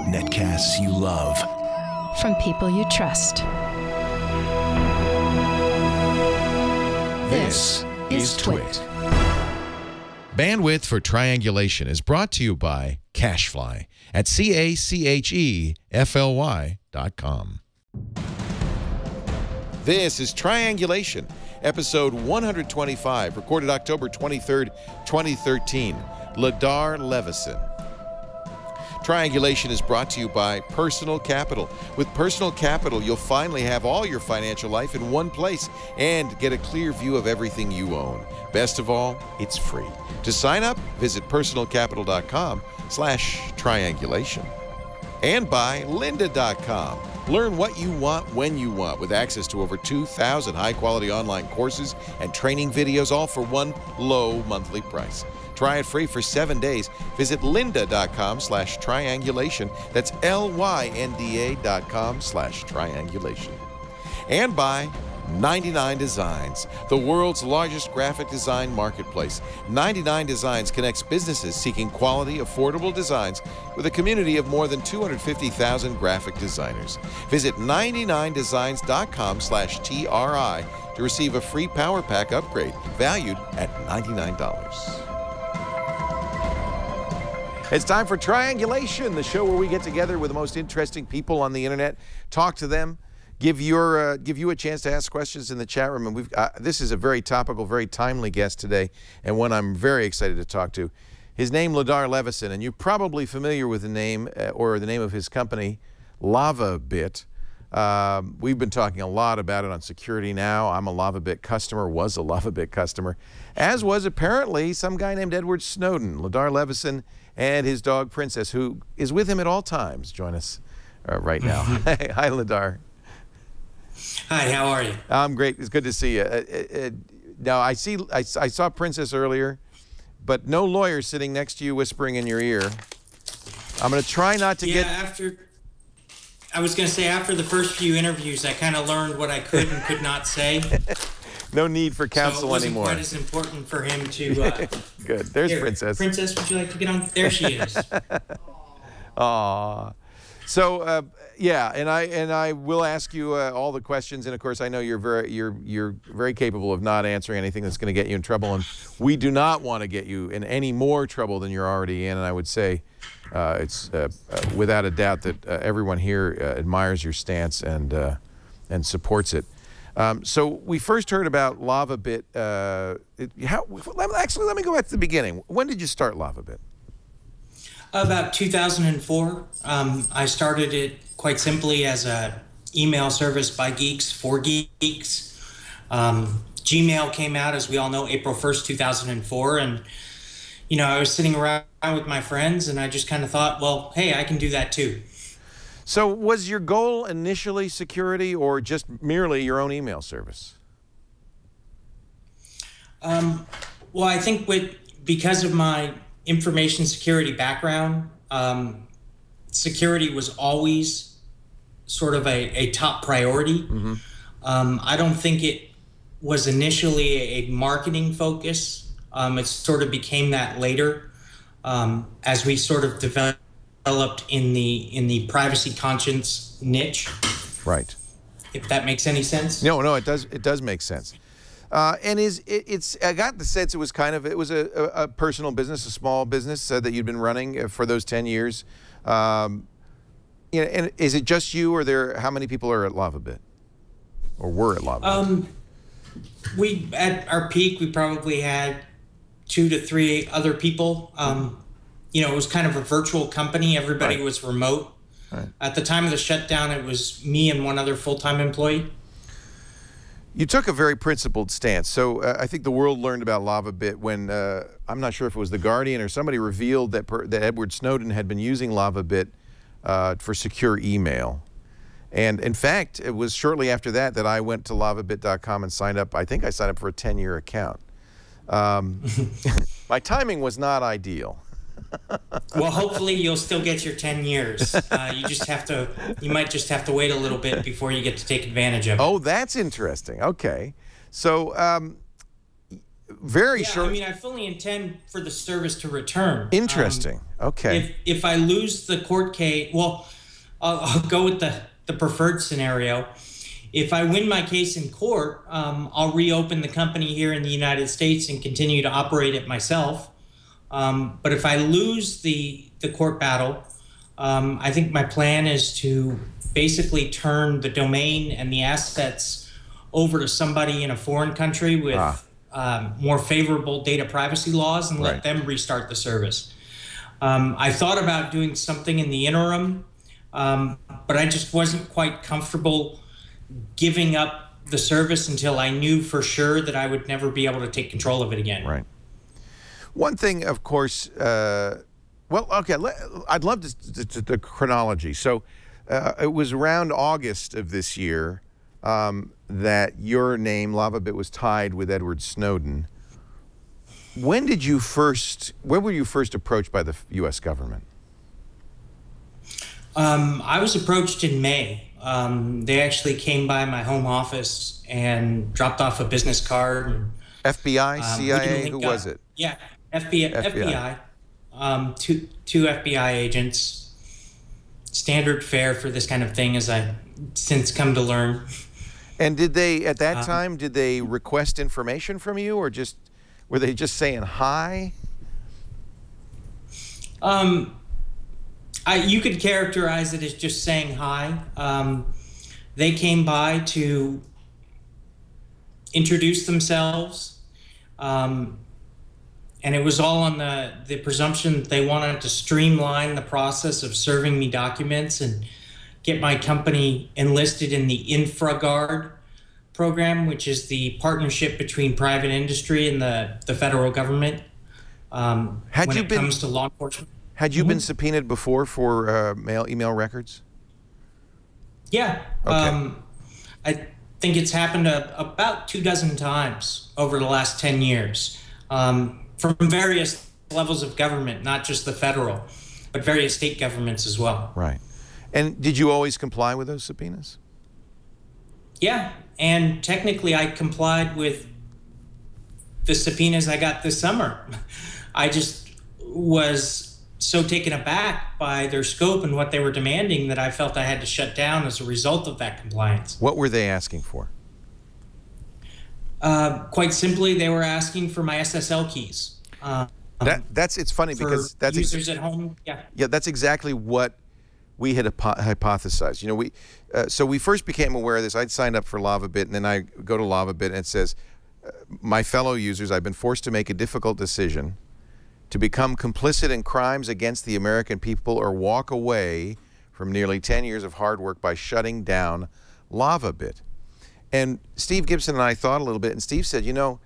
Netcasts you love. From people you trust. This is Twit. Bandwidth for Triangulation is brought to you by CacheFly at CACHEFLY.com. This is Triangulation, episode 125, recorded October 23rd, 2013. Ladar Levison. Triangulation is brought to you by Personal Capital. With Personal Capital, you'll finally have all your financial life in one place and get a clear view of everything you own. Best of all, it's free. To sign up, visit personalcapital.com/triangulation. And by lynda.com. Learn what you want when you want with access to over 2,000 high-quality online courses and training videos, all for one low monthly price. Try it free for 7 days. Visit lynda.com/triangulation. That's LYNDA.com/triangulation. And by 99 Designs, the world's largest graphic design marketplace. 99 Designs connects businesses seeking quality, affordable designs with a community of more than 250,000 graphic designers. Visit 99designs.com/TRI to receive a free Power Pack upgrade valued at $99. It's time for Triangulation, the show where we get together with the most interesting people on the internet, talk to them, give you a chance to ask questions in the chat room. And this is a very topical, very timely guest today, and one I'm very excited to talk to. His name, Ladar Levison, and you're probably familiar with the name or the name of his company, LavaBit. We've been talking a lot about it on Security Now. I'm a LavaBit customer, was a LavaBit customer, as was apparently some guy named Edward Snowden. Ladar Levison and his dog Princess, who is with him at all times, join us right now. Hi, Ladar. Hi, how are you? I'm great. It's good to see you. Now, I saw Princess earlier, but no lawyer sitting next to you whispering in your ear. I'm going to try not to get... I was going to say, after the first few interviews, I kind of learned what I could and could not say. No need for counsel anymore. So it wasn't quite as important for him to... Good. There's Princess. Princess, would you like to get on? There she is. Aww. So, yeah, and I will ask you all the questions, and of course I know you're very capable of not answering anything that's going to get you in trouble, and we do not want to get you in any more trouble than you're already in. And I would say it's without a doubt that everyone here admires your stance and supports it. So we first heard about LavaBit. Actually, let me go back to the beginning. When did you start LavaBit? About 2004. I started it quite simply as a email service by geeks for geeks. Gmail came out, as we all know, April 1st, 2004. And, you know, I was sitting around with my friends and I just kind of thought, well, hey, I can do that too. So was your goal initially security or just merely your own email service? Well, I think because of my information security background, security was always sort of a top priority. Mm-hmm. I don't think it was initially a marketing focus. It sort of became that later as we sort of developed in the privacy conscious niche. Right. If that makes any sense. No, it does. It does make sense. And I got the sense it was a personal business, a small business that you'd been running for those 10 years. You know, and is it just you, or how many people are at LavaBit, or were at LavaBit? At our peak, we probably had 2 to 3 other people. You know, it was kind of a virtual company. Everybody was remote. Right. At the time of the shutdown, it was me and one other full-time employee. You took a very principled stance. So I think the world learned about LavaBit when, I'm not sure if it was The Guardian or somebody revealed that Edward Snowden had been using LavaBit for secure email. And in fact, it was shortly after that I went to lavabit.com and signed up. I think I signed up for a 10-year account. My timing was not ideal. Well, hopefully you'll still get your 10 years. You might just have to wait a little bit before you get to take advantage of it. Oh, that's interesting. Okay. So very Yeah, short. I mean, I fully intend for the service to return. Interesting. Okay. If I lose the court case, well, I'll go with the preferred scenario. If I win my case in court, I'll reopen the company here in the United States and continue to operate it myself. But if I lose the court battle, I think my plan is to basically turn the domain and the assets over to somebody in a foreign country with more favorable data privacy laws and let them restart the service. I thought about doing something in the interim, but I just wasn't quite comfortable giving up the service until I knew for sure that I would never be able to take control of it again. Right. One thing, of course, well, okay, I'd love the chronology. So it was around August of this year that your name, LavaBit, was tied with Edward Snowden. When were you first approached by the U.S. government? I was approached in May. They actually came by my home office and dropped off a business card. FBI, CIA, who was it? Yeah, FBI. Two FBI agents. Standard fare for this kind of thing, as I've since come to learn. And did they, at that time, did they request information from you, or just were they just saying hi? You could characterize it as just saying hi. They came by to introduce themselves, and it was all on the presumption that they wanted to streamline the process of serving me documents and get my company enlisted in the InfraGard program, which is the partnership between private industry and the federal government when it comes to law enforcement. Had you been subpoenaed before for email records? Yeah. Okay. I think it's happened about 24 times over the last 10 years from various levels of government, not just the federal, but various state governments as well. Right. And did you always comply with those subpoenas? Yeah. And technically, I complied with the subpoenas I got this summer. I just was so taken aback by their scope and what they were demanding that I felt I had to shut down as a result of that compliance. What were they asking for? Quite simply, they were asking for my SSL keys. It's funny because that's users at home. Yeah. Yeah, that's exactly what we had hypothesized. You know, so we first became aware of this. I'd signed up for LavaBit, and then I go to LavaBit, and it says, "My fellow users, I've been forced to make a difficult decision to become complicit in crimes against the American people or walk away from nearly 10 years of hard work by shutting down LavaBit." And Steve Gibson and I thought a little bit, and Steve said, you know,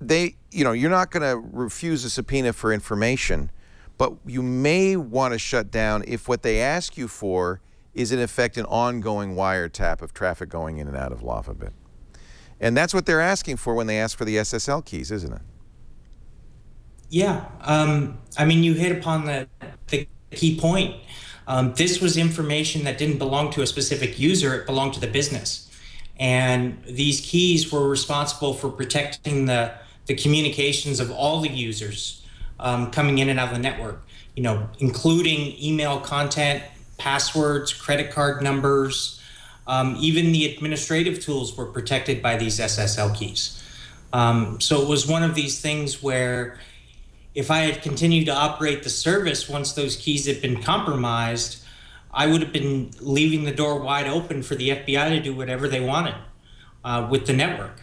you're not going to refuse a subpoena for information, but you may want to shut down if what they ask you for is in effect an ongoing wiretap of traffic going in and out of LavaBit. And that's what they're asking for when they ask for the SSL keys, isn't it? Yeah, I mean, you hit upon the key point. This was information that didn't belong to a specific user, it belonged to the business. And these keys were responsible for protecting the communications of all the users coming in and out of the network, you know, including email content, passwords, credit card numbers, even the administrative tools were protected by these SSL keys. So it was one of these things where if I had continued to operate the service once those keys had been compromised, I would have been leaving the door wide open for the FBI to do whatever they wanted with the network.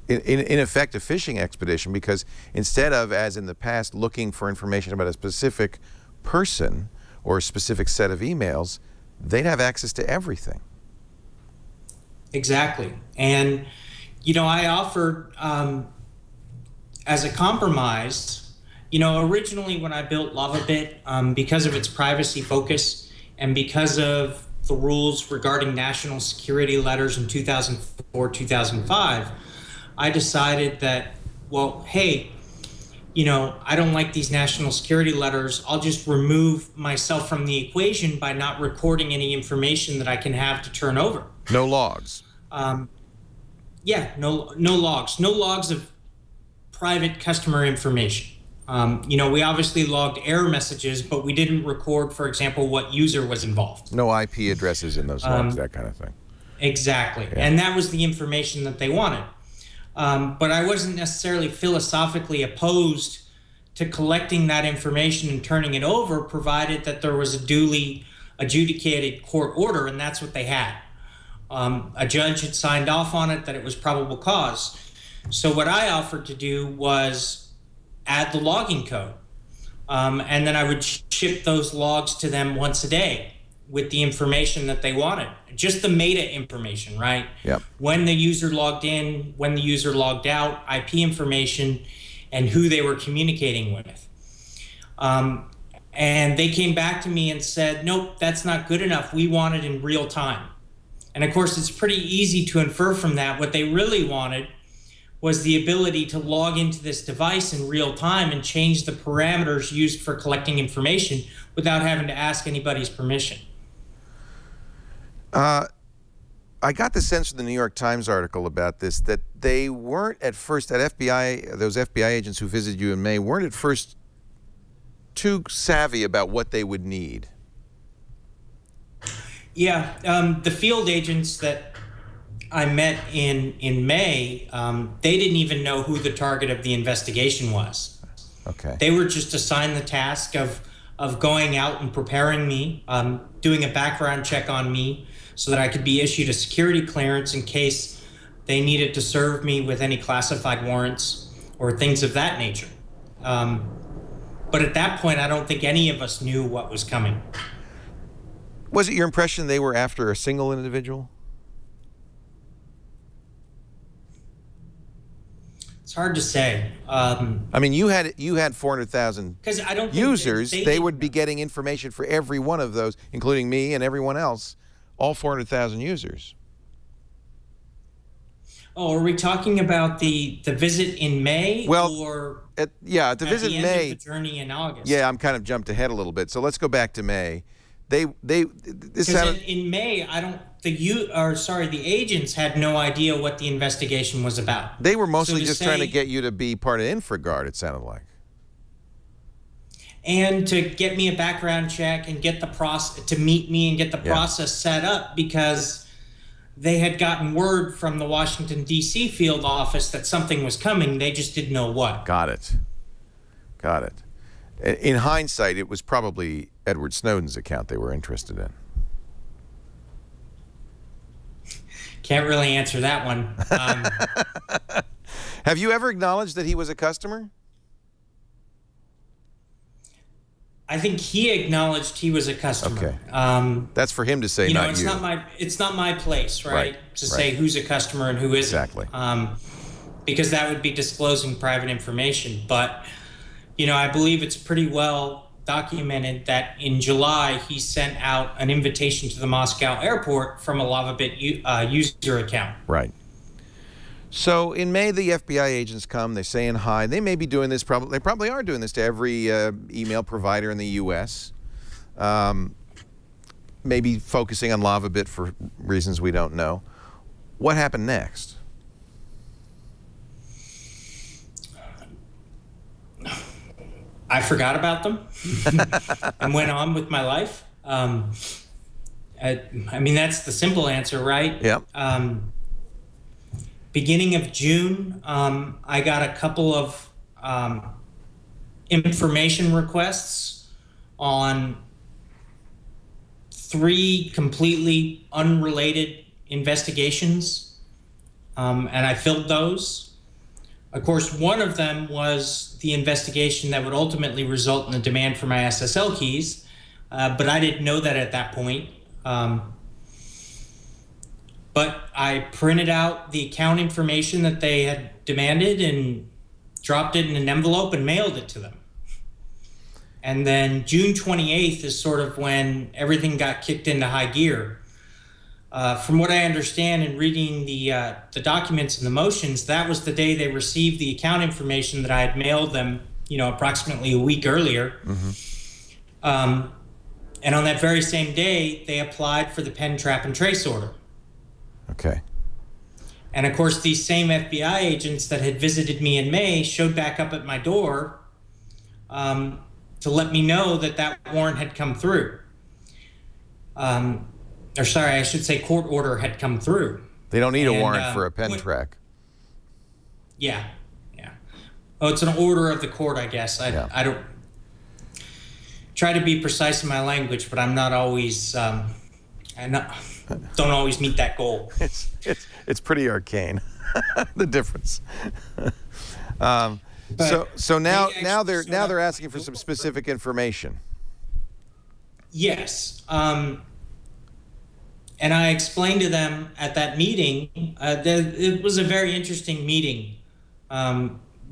In effect, a phishing expedition, because instead of, as in the past, looking for information about a specific person or a specific set of emails, they'd have access to everything. Exactly. And, you know, I offered, as a compromise, you know, originally when I built LavaBit, because of its privacy focus and because of the rules regarding national security letters in 2004, 2005, I decided that, well, hey, you know, I don't like these national security letters. I'll just remove myself from the equation by not recording any information that I can have to turn over. No logs. Yeah, no logs. No logs of private customer information. We obviously logged error messages, but we didn't record, for example, what user was involved. No IP addresses in those logs, that kind of thing. Exactly. Yeah. And that was the information that they wanted. But I wasn't necessarily philosophically opposed to collecting that information and turning it over, provided that there was a duly adjudicated court order, and that's what they had. A judge had signed off on it that it was probable cause. So what I offered to do was add the logging code. And then I would ship those logs to them once a day with the information that they wanted. Just the meta information, right? Yep. When the user logged in, when the user logged out, IP information, and who they were communicating with. And they came back to me and said, nope, that's not good enough. We want it in real time. And of course, it's pretty easy to infer from that. What they really wanted was the ability to log into this device in real time and change the parameters used for collecting information without having to ask anybody's permission. I got the sense from the New York Times article about this that they weren't at first, that FBI, those FBI agents who visited you in May, weren't at first too savvy about what they would need. Yeah, the field agents that I met in May, they didn't even know who the target of the investigation was. Okay. They were just assigned the task of going out and preparing me, doing a background check on me so that I could be issued a security clearance in case they needed to serve me with any classified warrants or things of that nature. But at that point, I don't think any of us knew what was coming. Was it your impression they were after a single individual? It's hard to say. I mean, you had 400,000 users. They would be getting information for every one of those, including me and everyone else, all 400,000 users. Oh, are we talking about the visit in May? Well, or at the visit in May. Of the journey in August? Yeah, I'm kind of jumped ahead a little bit. So let's go back to May. This sounded, in May, the agents had no idea what the investigation was about. They were mostly just trying to get you to be part of InfraGard, it sounded like. And to get me a background check and get the process, to meet me and get the process set up, because they had gotten word from the Washington, D.C. field office that something was coming. They just didn't know what. Got it. In hindsight, it was probably Edward Snowden's account they were interested in. Can't really answer that one. Have you ever acknowledged that he was a customer? I think he acknowledged he was a customer. Okay. That's for him to say, not it's you. It's not my place, right? To say who's a customer and who isn't. Exactly. Because that would be disclosing private information. But, I believe it's pretty well documented that in July he sent out an invitation to the Moscow airport from a LavaBit user account. Right. So in May, the FBI agents come, they're saying hi. They may be doing this, they probably are doing this to every email provider in the U.S. Maybe focusing on LavaBit for reasons we don't know. What happened next? I forgot about them and went on with my life. I mean, that's the simple answer, right? Yep. Beginning of June, I got a couple of information requests on 3 completely unrelated investigations, and I filled those. Of course, one of them was the investigation that would ultimately result in the demand for my SSL keys, but I didn't know that at that point. But I printed out the account information that they had demanded and dropped it in an envelope and mailed it to them. And then June 28th is sort of when everything got kicked into high gear. From what I understand in reading the documents and the motions, that was the day they received the account information that I had mailed them, approximately a week earlier. Mm-hmm. And on that very same day, they applied for the pen, trap, and trace order. Okay. And of course, these same FBI agents that had visited me in May showed back up at my door to let me know that that warrant had come through. Or sorry, I should say court order had come through. They don't need a warrant for a pen track. Yeah, yeah. Oh, it's an order of the court, I guess. I don't try to be precise in my language, but I'm not always, don't always meet that goal. It's pretty arcane, the difference. So now they're asking for some specific information. Yes. And I explained to them at that meeting that it was a very interesting meeting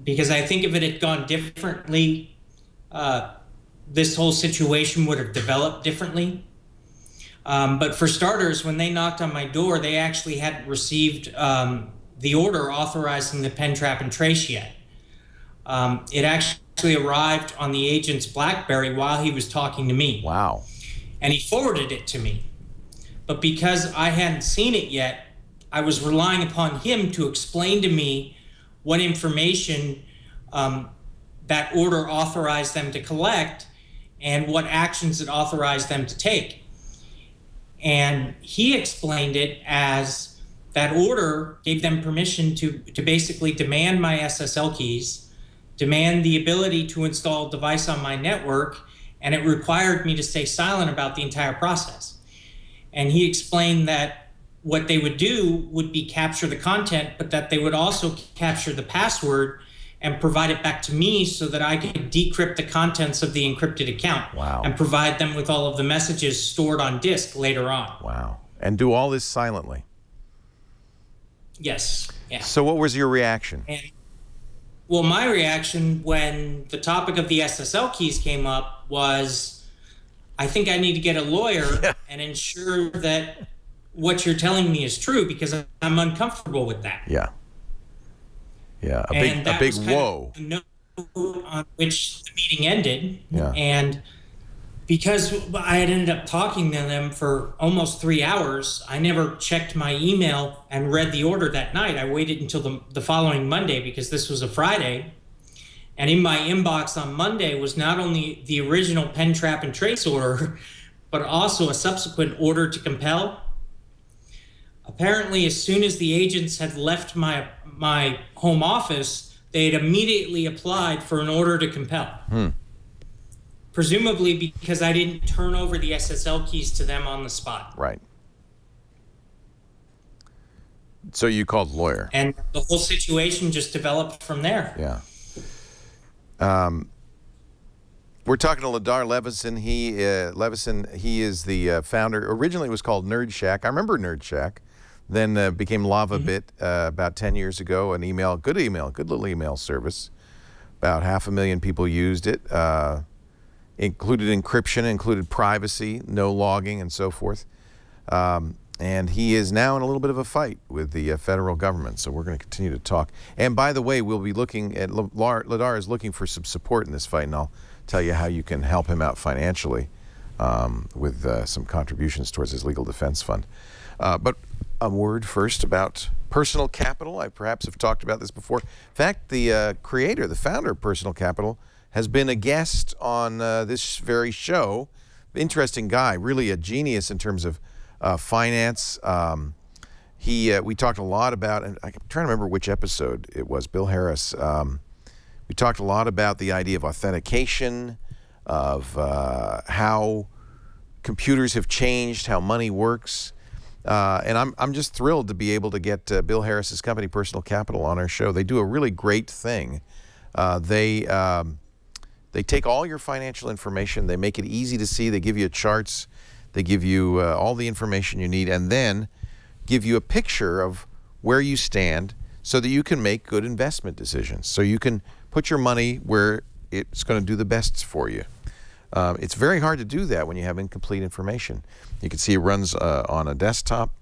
because I think if it had gone differently, this whole situation would have developed differently. But for starters, when they knocked on my door, they actually hadn't received the order authorizing the pen trap and trace yet. It actually arrived on the agent's BlackBerry while he was talking to me. Wow. And he forwarded it to me. But because I hadn't seen it yet, I was relying upon him to explain to me what information that order authorized them to collect and what actions it authorized them to take. And he explained it as that order gave them permission to basically demand my SSL keys, demand the ability to install a device on my network, and it required me to stay silent about the entire process. And he explained that what they would do would be capture the content, but that they would also capture the password and provide it back to me so that I could decrypt the contents of the encrypted account. Wow. And provide them with all of the messages stored on disk later on. Wow. And do all this silently? Yes. Yeah. So what was your reaction? Well, my reaction when the topic of the SSL keys came up was, I think I need to get a lawyer and ensure that what you're telling me is true because I'm uncomfortable with that. Yeah. Yeah. A big whoa. The note on which the meeting ended. Yeah. And because I had ended up talking to them for almost 3 hours, I never checked my email and read the order that night. I waited until the following Monday because this was a Friday. And in my inbox on Monday was not only the original pen trap and trace order, but also a subsequent order to compel. Apparently, as soon as the agents had left my home office, they had immediately applied for an order to compel. Presumably because I didn't turn over the SSL keys to them on the spot. Right. So you called lawyer. And the whole situation just developed from there. Yeah. We're talking to Ladar Levison. He is the founder. Originally, it was called Nerd Shack. I remember Nerd Shack. Then became LavaBit about 10 years ago. Good little email service. About 500,000 people used it. Included encryption, included privacy, no logging, and so forth. And he is now in a little bit of a fight with the federal government, so we're going to continue to talk. And by the way, we'll be looking at, Ladar is looking for some support in this fight, and I'll tell you how you can help him out financially with some contributions towards his legal defense fund. But a word first about Personal Capital. I perhaps have talked about this before. In fact, the creator, the founder of Personal Capital, has been a guest on this very show. Interesting guy, really a genius in terms of finance. We talked a lot about, and I'm trying to remember which episode it was, Bill Harris. We talked a lot about the idea of authentication, of how computers have changed, how money works. And I'm just thrilled to be able to get Bill Harris's company, Personal Capital, on our show. They do a really great thing. They take all your financial information, they make it easy to see, they give you charts, they give you all the information you need, and then give you a picture of where you stand so that you can make good investment decisions. So you can put your money where it's going to do the best for you. It's very hard to do that when you have incomplete information. You can see it runs on a desktop.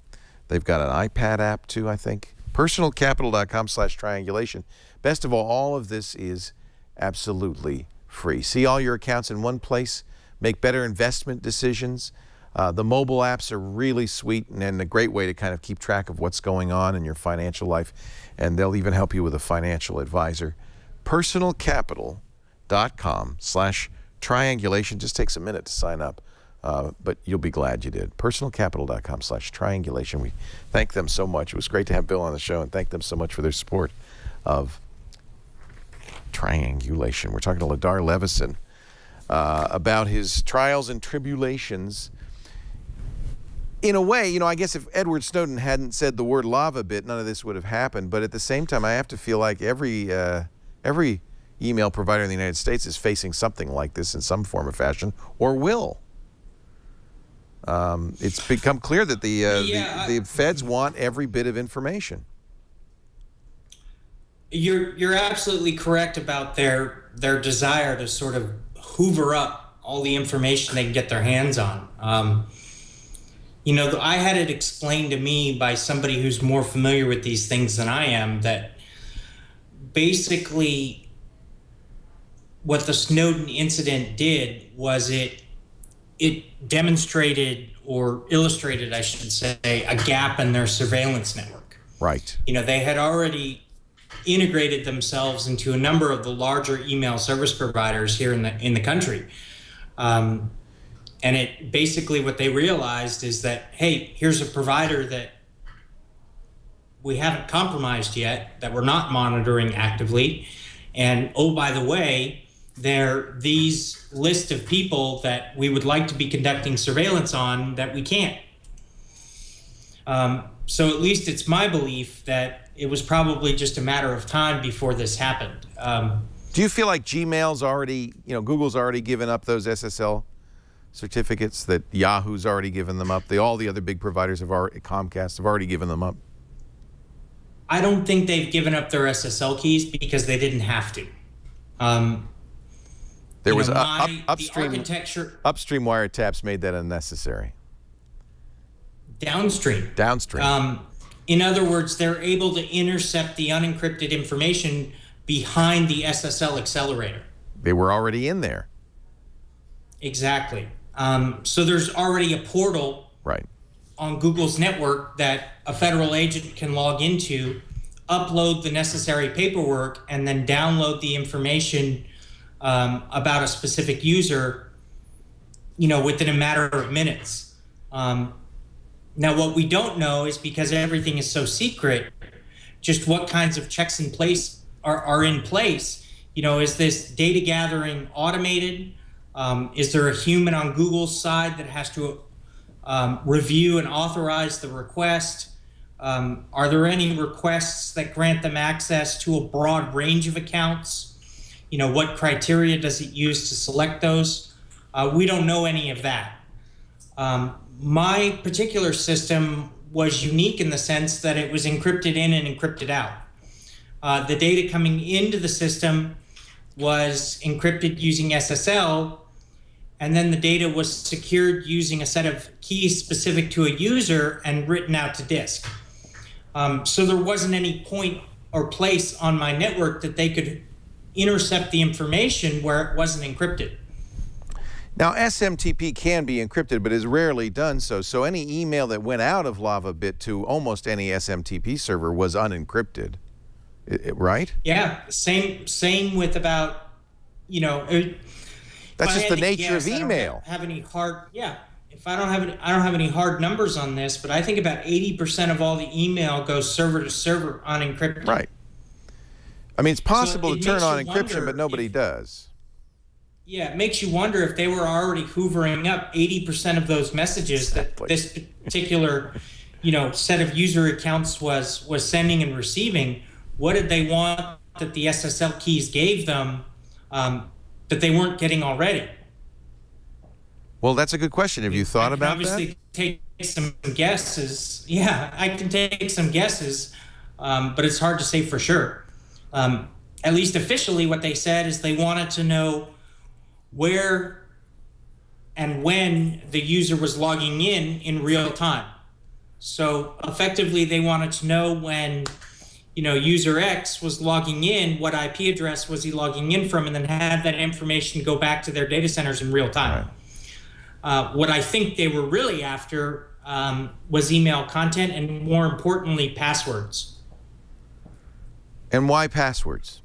They've got an iPad app too, I think. Personalcapital.com/triangulation. Best of all of this is absolutely free. See all your accounts in one place. Make better investment decisions. The mobile apps are really sweet and a great way to kind of keep track of what's going on in your financial life. And they'll even help you with a financial advisor. personalcapital.com/triangulation. Just takes a minute to sign up, but you'll be glad you did. personalcapital.com/triangulation. We thank them so much. It was great to have Bill on the show and thank them so much for their support of Triangulation. We're talking to Ladar Levison about his trials and tribulations. In a way, I guess if Edward Snowden hadn't said the word lava bit, none of this would have happened. But at the same time, I have to feel like every email provider in the United States is facing something like this in some form or fashion, or will. It's become clear that the feds want every bit of information. You're absolutely correct about their desire to sort of hoover up all the information they can get their hands on. I had it explained to me by somebody who's more familiar with these things than I am, that basically what the Snowden incident did was it demonstrated, or illustrated, I should say, a gap in their surveillance network. Right. They had already integrated themselves into a number of the larger email service providers here in the country. And it basically, what they realized is that, hey, here's a provider that we haven't compromised yet, that we're not monitoring actively. And oh, by the way, there are these list of people that we would like to be conducting surveillance on that we can't. So at least it's my belief that it was probably just a matter of time before this happened. Do you feel like Gmail's already, Google's already given up those SSL certificates, that Yahoo's already given them up? All the other big providers Comcast have already given them up? I don't think they've given up their SSL keys because they didn't have to. There was the upstream wiretaps made that unnecessary. Downstream. In other words, they're able to intercept the unencrypted information behind the SSL accelerator. They were already in there. Exactly. So there's already a portal on Google's network that a federal agent can log into, upload the necessary paperwork, and then download the information about a specific user, within a matter of minutes. Now, what we don't know is, because everything is so secret, just what kinds of checks in place are in place. Is this data gathering automated? Is there a human on Google's side that has to review and authorize the request? Are there any requests that grant them access to a broad range of accounts? What criteria does it use to select those? We don't know any of that. My particular system was unique in the sense that it was encrypted in and encrypted out. The data coming into the system was encrypted using SSL, and then the data was secured using a set of keys specific to a user and written out to disk. So there wasn't any point or place on my network that they could intercept the information where it wasn't encrypted. Now, SMTP can be encrypted, but is rarely done so. So any email that went out of LavaBit to almost any SMTP server was unencrypted, right? Yeah, same with about, That's just the nature of email. I don't have any hard numbers on this, but I think about 80% of all the email goes server to server unencrypted. Right. I mean, it's possible to turn on encryption, but nobody does. Yeah, it makes you wonder if they were already hoovering up 80% of those messages that this particular, set of user accounts was sending and receiving. What did they want that the SSL keys gave them that they weren't getting already? Well, that's a good question. Have you thought about that? Obviously, take some guesses. Yeah, I can take some guesses, but it's hard to say for sure. At least officially, what they said is they wanted to know where and when the user was logging in real time. So effectively, they wanted to know when, user X was logging in, what IP address was he logging in from, and then have that information go back to their data centers in real time. What I think they were really after was email content and, more importantly, passwords. And why passwords?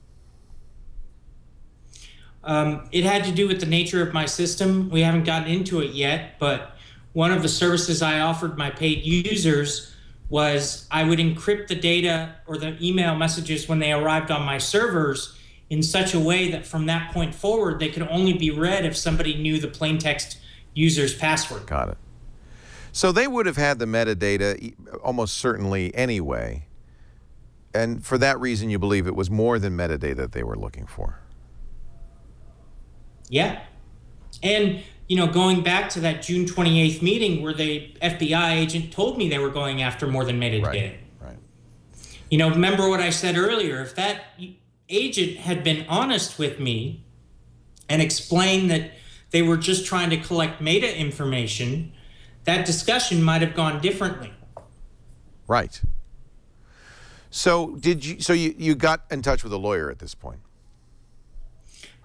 It had to do with the nature of my system. We haven't gotten into it yet, but one of the services I offered my paid users was I would encrypt the data or the email messages when they arrived on my servers in such a way that from that point forward, they could only be read if somebody knew the plain text user's password. Got it. So they would have had the metadata almost certainly anyway. And for that reason, you believe it was more than metadata that they were looking for? Yeah. And, going back to that June 28th meeting where the FBI agent told me they were going after more than metadata. Right. Remember what I said earlier. If that agent had been honest with me and explained that they were just trying to collect meta information, that discussion might have gone differently. Right. So you got in touch with a lawyer at this point?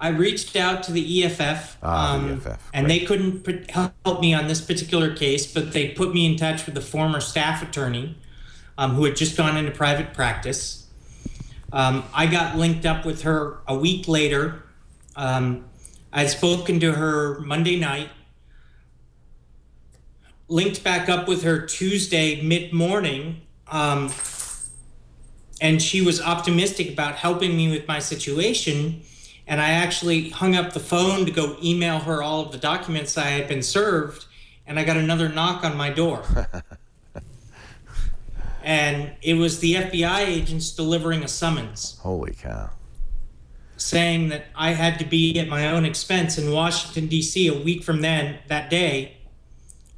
I reached out to the EFF, and they couldn't help me on this particular case, but they put me in touch with the former staff attorney who had just gone into private practice. I got linked up with her a week later. I'd spoken to her Monday night, linked back up with her Tuesday mid-morning, and she was optimistic about helping me with my situation. And I actually hung up the phone to go email her all of the documents I had been served, and I got another knock on my door. And it was the FBI agents delivering a summons. Holy cow. Saying that I had to be at my own expense in Washington, D.C. a week from that day,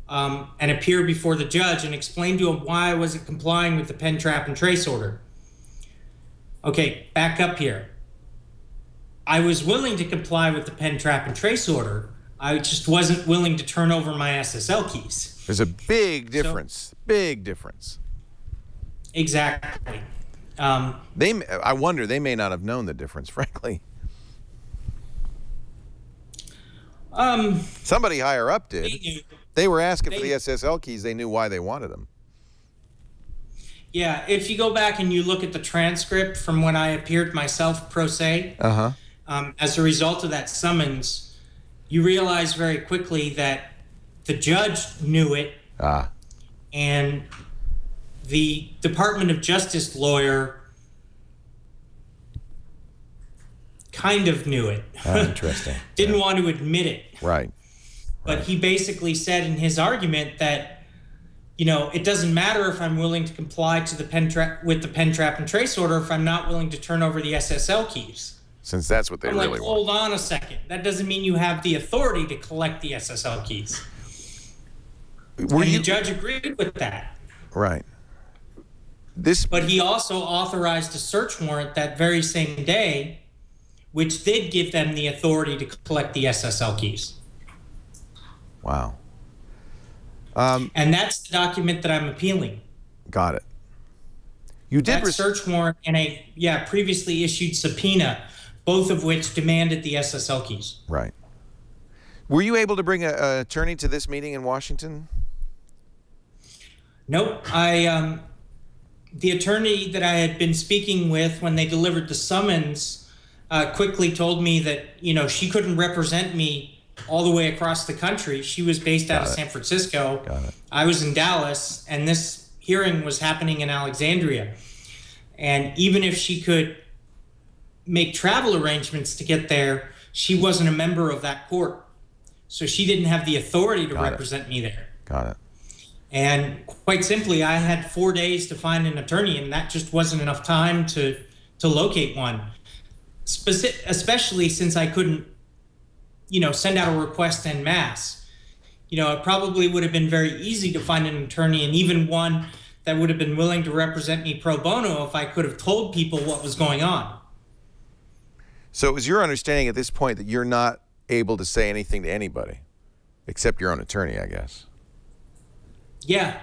and appear before the judge and explain to him why I wasn't complying with the pen, trap, and trace order. Okay, back up here. I was willing to comply with the pen, trap, and trace order. I just wasn't willing to turn over my SSL keys. There's a big difference. Big difference. Exactly. I wonder, they may not have known the difference, frankly. Somebody higher up did. They were asking for the SSL keys. They knew why they wanted them. Yeah, if you go back and you look at the transcript from when I appeared myself pro se, as a result of that summons, you realize very quickly that the judge knew it, and the Department of Justice lawyer kind of knew it. Interesting. Didn't want to admit it. Right. But he basically said in his argument that, it doesn't matter if I'm willing to comply to with the pen, trap, and trace order if I'm not willing to turn over the SSL keys. Since that's what they really want. Hold on a second. That doesn't mean you have the authority to collect the SSL keys. The judge agreed with that. Right. But he also authorized a search warrant that very same day, which did give them the authority to collect the SSL keys. Wow. And that's the document that I'm appealing. Got it. You did that search warrant and a previously issued subpoena, both of which demanded the SSL keys. Right. Were you able to bring an attorney to this meeting in Washington? Nope. The attorney that I had been speaking with when they delivered the summons quickly told me that, she couldn't represent me all the way across the country. She was based out of San Francisco. Got it. I was in Dallas, and this hearing was happening in Alexandria. And even if she could make travel arrangements to get there, she wasn't a member of that court. So she didn't have the authority to represent me there. Got it. And quite simply, I had 4 days to find an attorney, and that just wasn't enough time to locate one, especially since I couldn't, send out a request en masse. It probably would have been very easy to find an attorney, and even one that would have been willing to represent me pro bono if I could have told people what was going on. So it was your understanding at this point that you're not able to say anything to anybody except your own attorney, I guess. Yeah.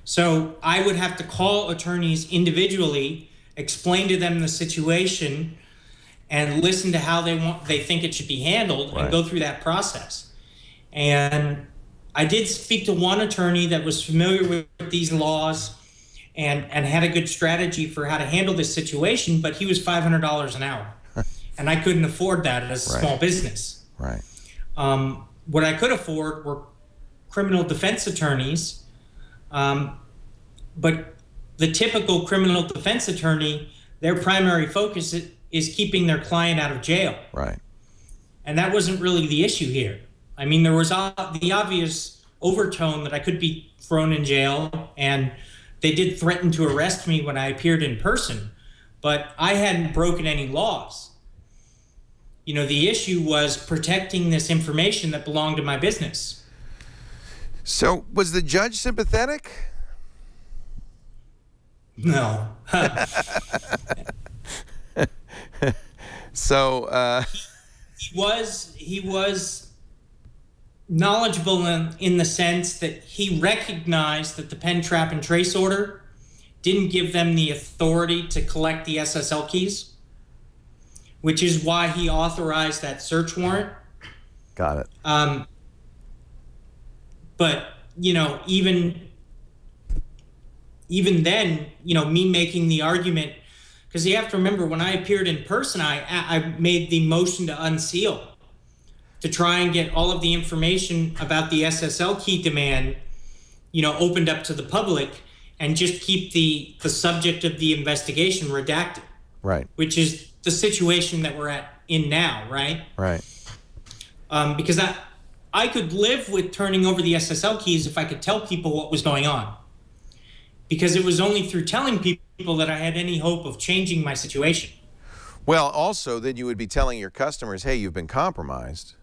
So I would have to call attorneys individually, explain to them the situation, and listen to how they think it should be handled, and go through that process. And I did speak to one attorney that was familiar with these laws and had a good strategy for how to handle this situation, but he was $500 an hour. And I couldn't afford that as a small business. Right. What I could afford were criminal defense attorneys, but the typical criminal defense attorney, their primary focus is keeping their client out of jail. Right. And that wasn't really the issue here. I mean, there was the obvious overtone that I could be thrown in jail, and they did threaten to arrest me when I appeared in person, but I hadn't broken any laws. You know, the issue was protecting this information that belonged to my business. So was the judge sympathetic? No. So he was knowledgeable in the sense that he recognized that the pen, trap, and trace order didn't give them the authority to collect the SSL keys, which is why he authorized that search warrant. Got it. But, you know, even then, you know, me making the argument, because you have to remember, when I appeared in person, I made the motion to unseal to try and get all of the information about the SSL key demand, you know, opened up to the public, and just keep the subject of the investigation redacted. Right. Which is the situation that we're in now, right? Right. Because I could live with turning over the SSL keys if I could tell people what was going on. Because it was only through telling people that I had any hope of changing my situation. Well, also, then you would be telling your customers, hey, you've been compromised.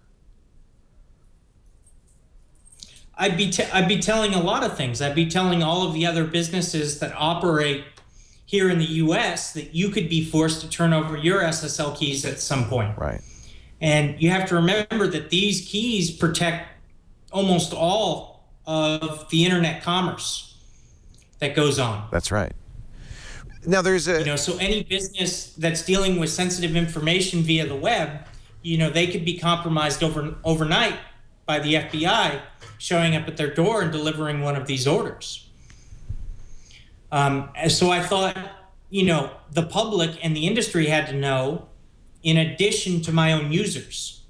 I'd be telling a lot of things. I'd be telling all of the other businesses that operate here in the U.S. that you could be forced to turn over your SSL keys at some point. Right. And you have to remember that these keys protect almost all of the internet commerce that goes on. That's right. Now there's a... You know, so any business that's dealing with sensitive information via the web, you know, they could be compromised overnight by the FBI showing up at their door and delivering one of these orders. So I thought, you know, the public and the industry had to know, in addition to my own users,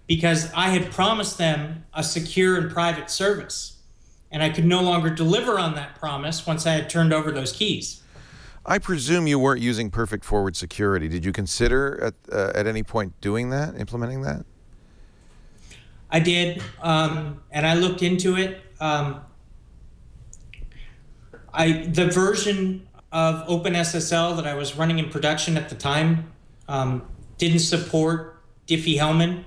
because I had promised them a secure and private service, and I could no longer deliver on that promise once I had turned over those keys. I presume you weren't using Perfect Forward Security. Did you consider at any point doing that, implementing that? I did, and I looked into it. The version of OpenSSL that I was running in production at the time didn't support Diffie-Hellman.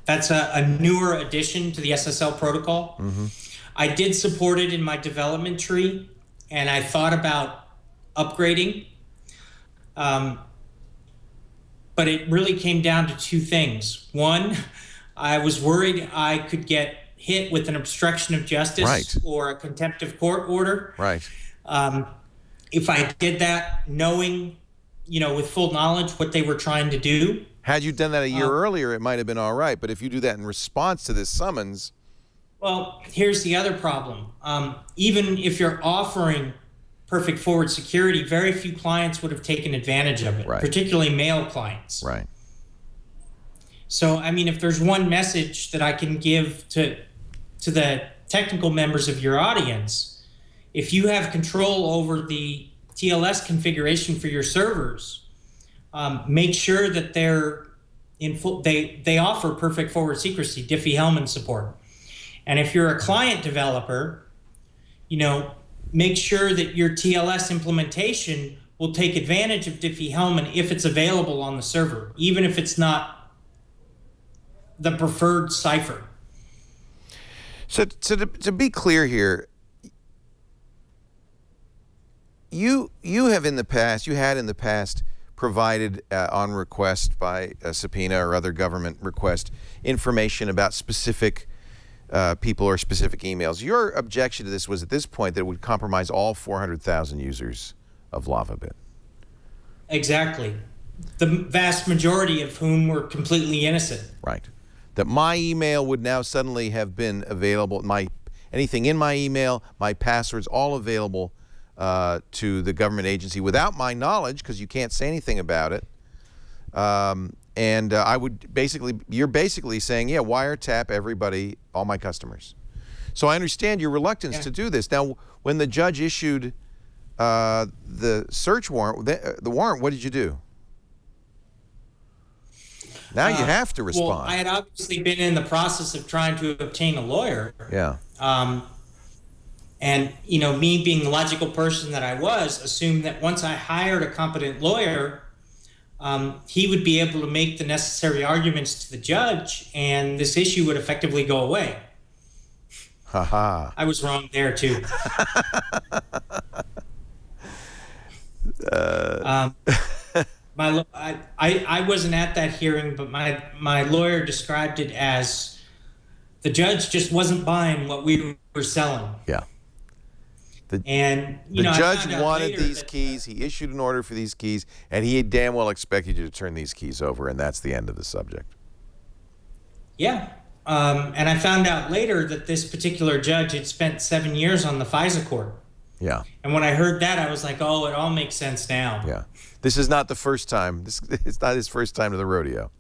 That's a newer addition to the SSL protocol. Mm-hmm. I did support it in my development tree, and I thought about upgrading. But it really came down to two things. One, I was worried I could get hit with an obstruction of justice or a contempt of court order. Right. If I did that, knowing, you know, with full knowledge what they were trying to do. Had you done that a year earlier, it might have been all right. But if you do that in response to this summons... Well, here's the other problem. Even if you're offering Perfect Forward Security, very few clients would have taken advantage of it, particularly male clients. Right. So, I mean, if there's one message that I can give to the technical members of your audience, if you have control over the TLS configuration for your servers, make sure that they're in full, they offer Perfect Forward Secrecy, Diffie-Hellman support. And if you're a client developer, you know, make sure that your TLS implementation will take advantage of Diffie-Hellman if it's available on the server, even if it's not the preferred cipher. So to be clear here, you have in the past, you had in the past provided on request by a subpoena or other government request information about specific people or specific emails. Your objection to this was at this point that it would compromise all 400,000 users of LavaBit. Exactly. The vast majority of whom were completely innocent. Right. that my email would now suddenly have been available, anything in my email, my passwords, all available to the government agency without my knowledge, because you can't say anything about it. I would basically, you're basically saying, yeah, wiretap everybody, all my customers. So I understand your reluctance to do this. Now, when the judge issued the search warrant, the warrant, what did you do? Now you have to respond. Well, I had obviously been in the process of trying to obtain a lawyer. Yeah. And, you know, me being the logical person that I was, assumed that once I hired a competent lawyer, he would be able to make the necessary arguments to the judge, and this issue would effectively go away. Ha-ha. I was wrong there, too. I wasn't at that hearing, but my lawyer described it as the judge just wasn't buying what we were selling. Yeah. The judge wanted these keys. He issued an order for these keys, and he damn well expected you to turn these keys over, and that's the end of the subject. Yeah. And I found out later that this particular judge had spent 7 years on the FISA court. Yeah. And when I heard that, I was like, oh, it all makes sense now. Yeah. This is not the first time. It's not his first time to the rodeo.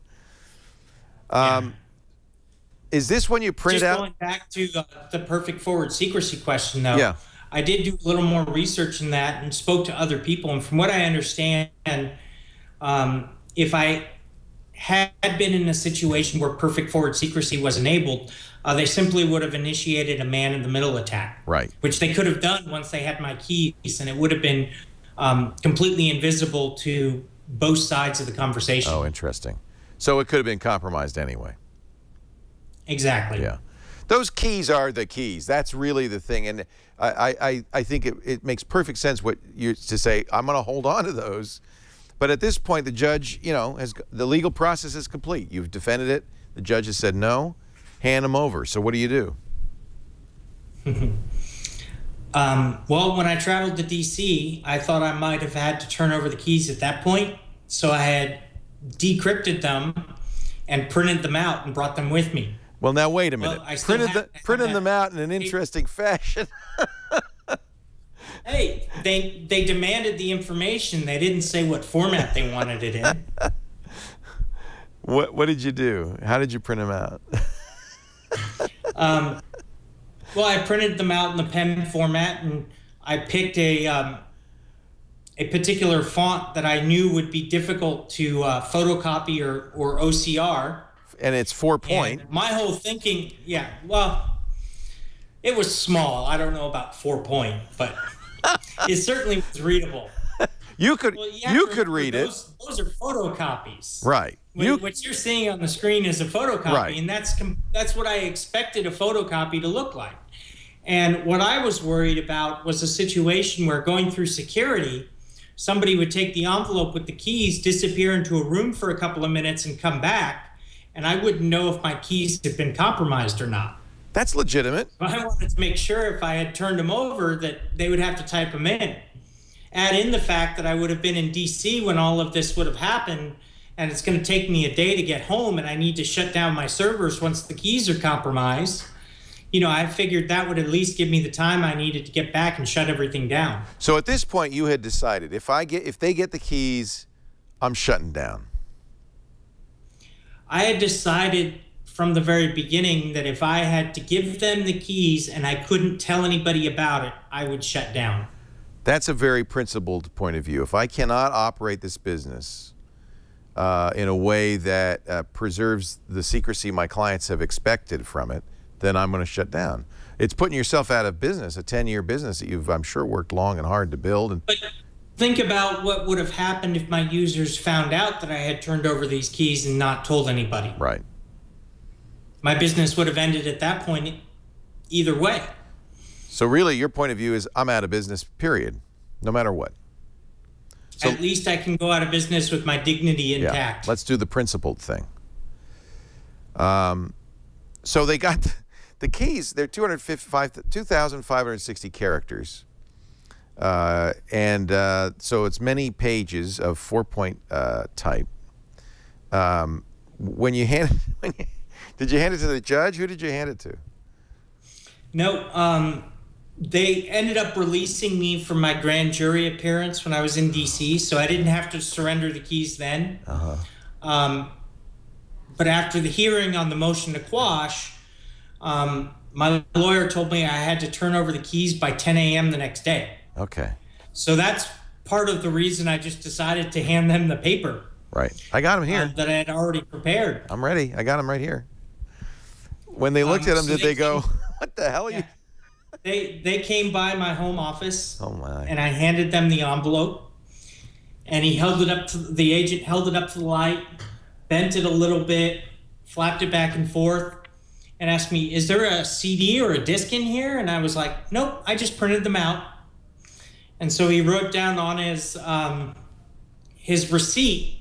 Is this when you printed out? Just going back to the perfect forward secrecy question, though. Yeah. I did do a little more research in that and spoke to other people. And from what I understand, if I had been in a situation where perfect forward secrecy was enabled, they simply would have initiated a man-in-the-middle attack. Right. Which they could have done once they had my keys, and it would have been completely invisible to both sides of the conversation. Oh, interesting. So it could have been compromised anyway. Exactly. Yeah. Those keys are the keys. That's really the thing. And I think it makes perfect sense to say, I'm going to hold on to those. But at this point, the judge, you know, the legal process is complete. You've defended it. The judge has said no. Hand them over. So what do you do? Well, when I traveled to D.C., I thought I might have had to turn over the keys at that point. So I had decrypted them and printed them out and brought them with me. Well, now, wait a minute. Well, printed them out in an interesting fashion. Hey, they demanded the information. They didn't say what format they wanted it in. What did you do? How did you print them out? Well, I printed them out in the pen format, and I picked a particular font that I knew would be difficult to photocopy or OCR. And it's 4-point. And my whole thinking, yeah, well, it was small. I don't know about 4-point, but it certainly was readable. You could read it. Those are photocopies. Right. What you're seeing on the screen is a photocopy, right. And that's what I expected a photocopy to look like. And what I was worried about was a situation where, going through security, somebody would take the envelope with the keys, disappear into a room for a couple of minutes, and come back, and I wouldn't know if my keys had been compromised or not. That's legitimate. But I wanted to make sure if I had turned them over that they would have to type them in. Add in the fact that I would have been in D.C. when all of this would have happened, and it's going to take me a day to get home, and I need to shut down my servers once the keys are compromised. You know, I figured that would at least give me the time I needed to get back and shut everything down. So at this point, you had decided, if they get the keys, I'm shutting down. I had decided from the very beginning that if I had to give them the keys and I couldn't tell anybody about it, I would shut down. That's a very principled point of view. If I cannot operate this business in a way that preserves the secrecy my clients have expected from it, then I'm going to shut down. It's putting yourself out of business, a 10-year business that you've, I'm sure, worked long and hard to build. But think about what would have happened if my users found out that I had turned over these keys and not told anybody. Right. My business would have ended at that point either way. So really, your point of view is, I'm out of business, period, no matter what. So, at least I can go out of business with my dignity intact. Yeah, let's do the principled thing. So they got the keys. They're 2,560 characters. So it's many pages of 4-point type. Do Did you hand it to the judge? Who did you hand it to? No, they ended up releasing me from my grand jury appearance when I was in D.C., so I didn't have to surrender the keys then. But after the hearing on the motion to quash, my lawyer told me I had to turn over the keys by 10 a.m. the next day. Okay. So that's part of the reason I just decided to hand them the paper. Right. I got them here. That I had already prepared. I'm ready. I got them right here. When they looked at them, did they go, what the hell are you? They came by my home office. Oh, my. And I handed them the envelope. And he held it up to the agent, held it up to the light, bent it a little bit, flapped it back and forth, and asked me, is there a CD or a disc in here? And I was like, nope, I just printed them out. And so he wrote down on his receipt,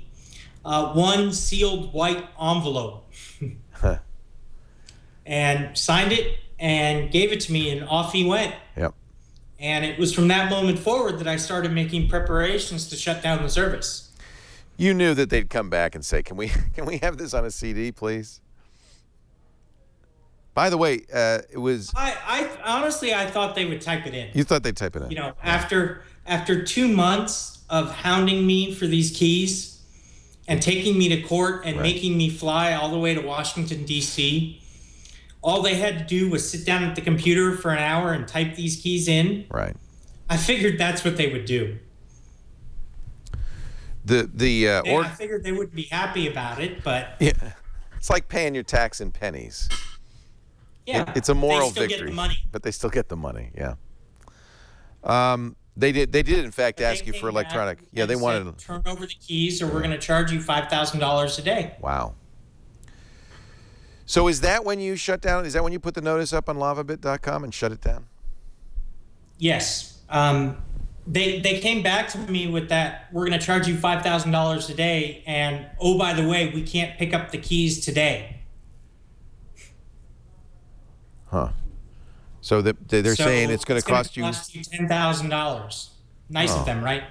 one sealed white envelope. And signed it and gave it to me, and off he went. Yep. And it was from that moment forward that I started making preparations to shut down the service. You knew that they'd come back and say, can we have this on a CD, please? By the way, it was... I honestly, I thought they would type it in. You thought they'd type it in? You know, after 2 months of hounding me for these keys and taking me to court and making me fly all the way to Washington, D.C., all they had to do was sit down at the computer for an hour and type these keys in. Right. I figured that's what they would do. I figured they wouldn't be happy about it, but... Yeah. It's like paying your tax in pennies. Yeah. It's a moral they still victory. Get the money. But they still get the money, yeah. They did in fact ask you for electronic. Yeah, they wanted... Turn over the keys or we're going to charge you $5,000 a day. Wow. So is that when you shut down? Is that when you put the notice up on lavabit.com and shut it down? Yes. They came back to me with that, we're going to charge you $5,000 a day, and oh, by the way, we can't pick up the keys today. Huh. So they're saying it's going to cost you $10,000. Nice of them, right?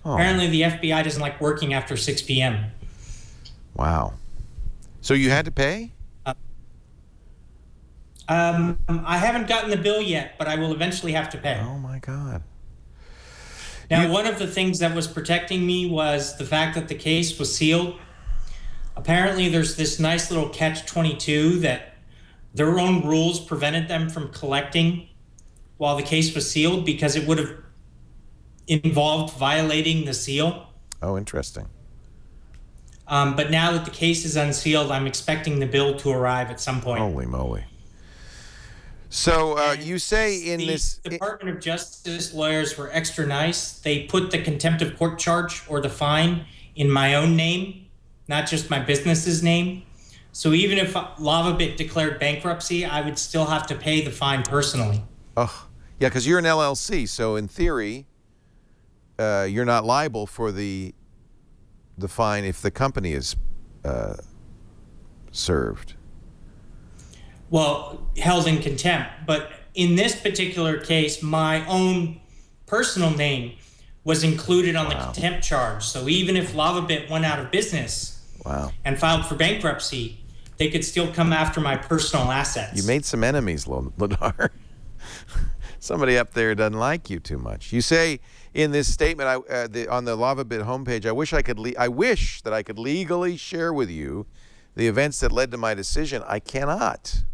Oh. Apparently the FBI doesn't like working after 6 p.m. Wow. So you had to pay? I haven't gotten the bill yet, but I will eventually have to pay. Oh, my God. Now, one of the things that was protecting me was the fact that the case was sealed. Apparently, there's this nice little catch-22 that their own rules prevented them from collecting while the case was sealed because it would have involved violating the seal. Oh, interesting. But now that the case is unsealed, I'm expecting the bill to arrive at some point. Holy moly. So you say in this... The Department of Justice lawyers were extra nice. They put the contempt of court charge or the fine in my own name, not just my business's name. So even if LavaBit declared bankruptcy, I would still have to pay the fine personally. Oh, yeah, because you're an LLC. So in theory, you're not liable for the fine if the company is served. Well, held in contempt. But in this particular case, my own personal name was included on the contempt charge. So even if LavaBit went out of business and filed for bankruptcy, they could still come after my personal assets. You made some enemies, Ladar. Somebody up there doesn't like you too much. You say in this statement on the LavaBit homepage, I wish that I could legally share with you the events that led to my decision. I cannot.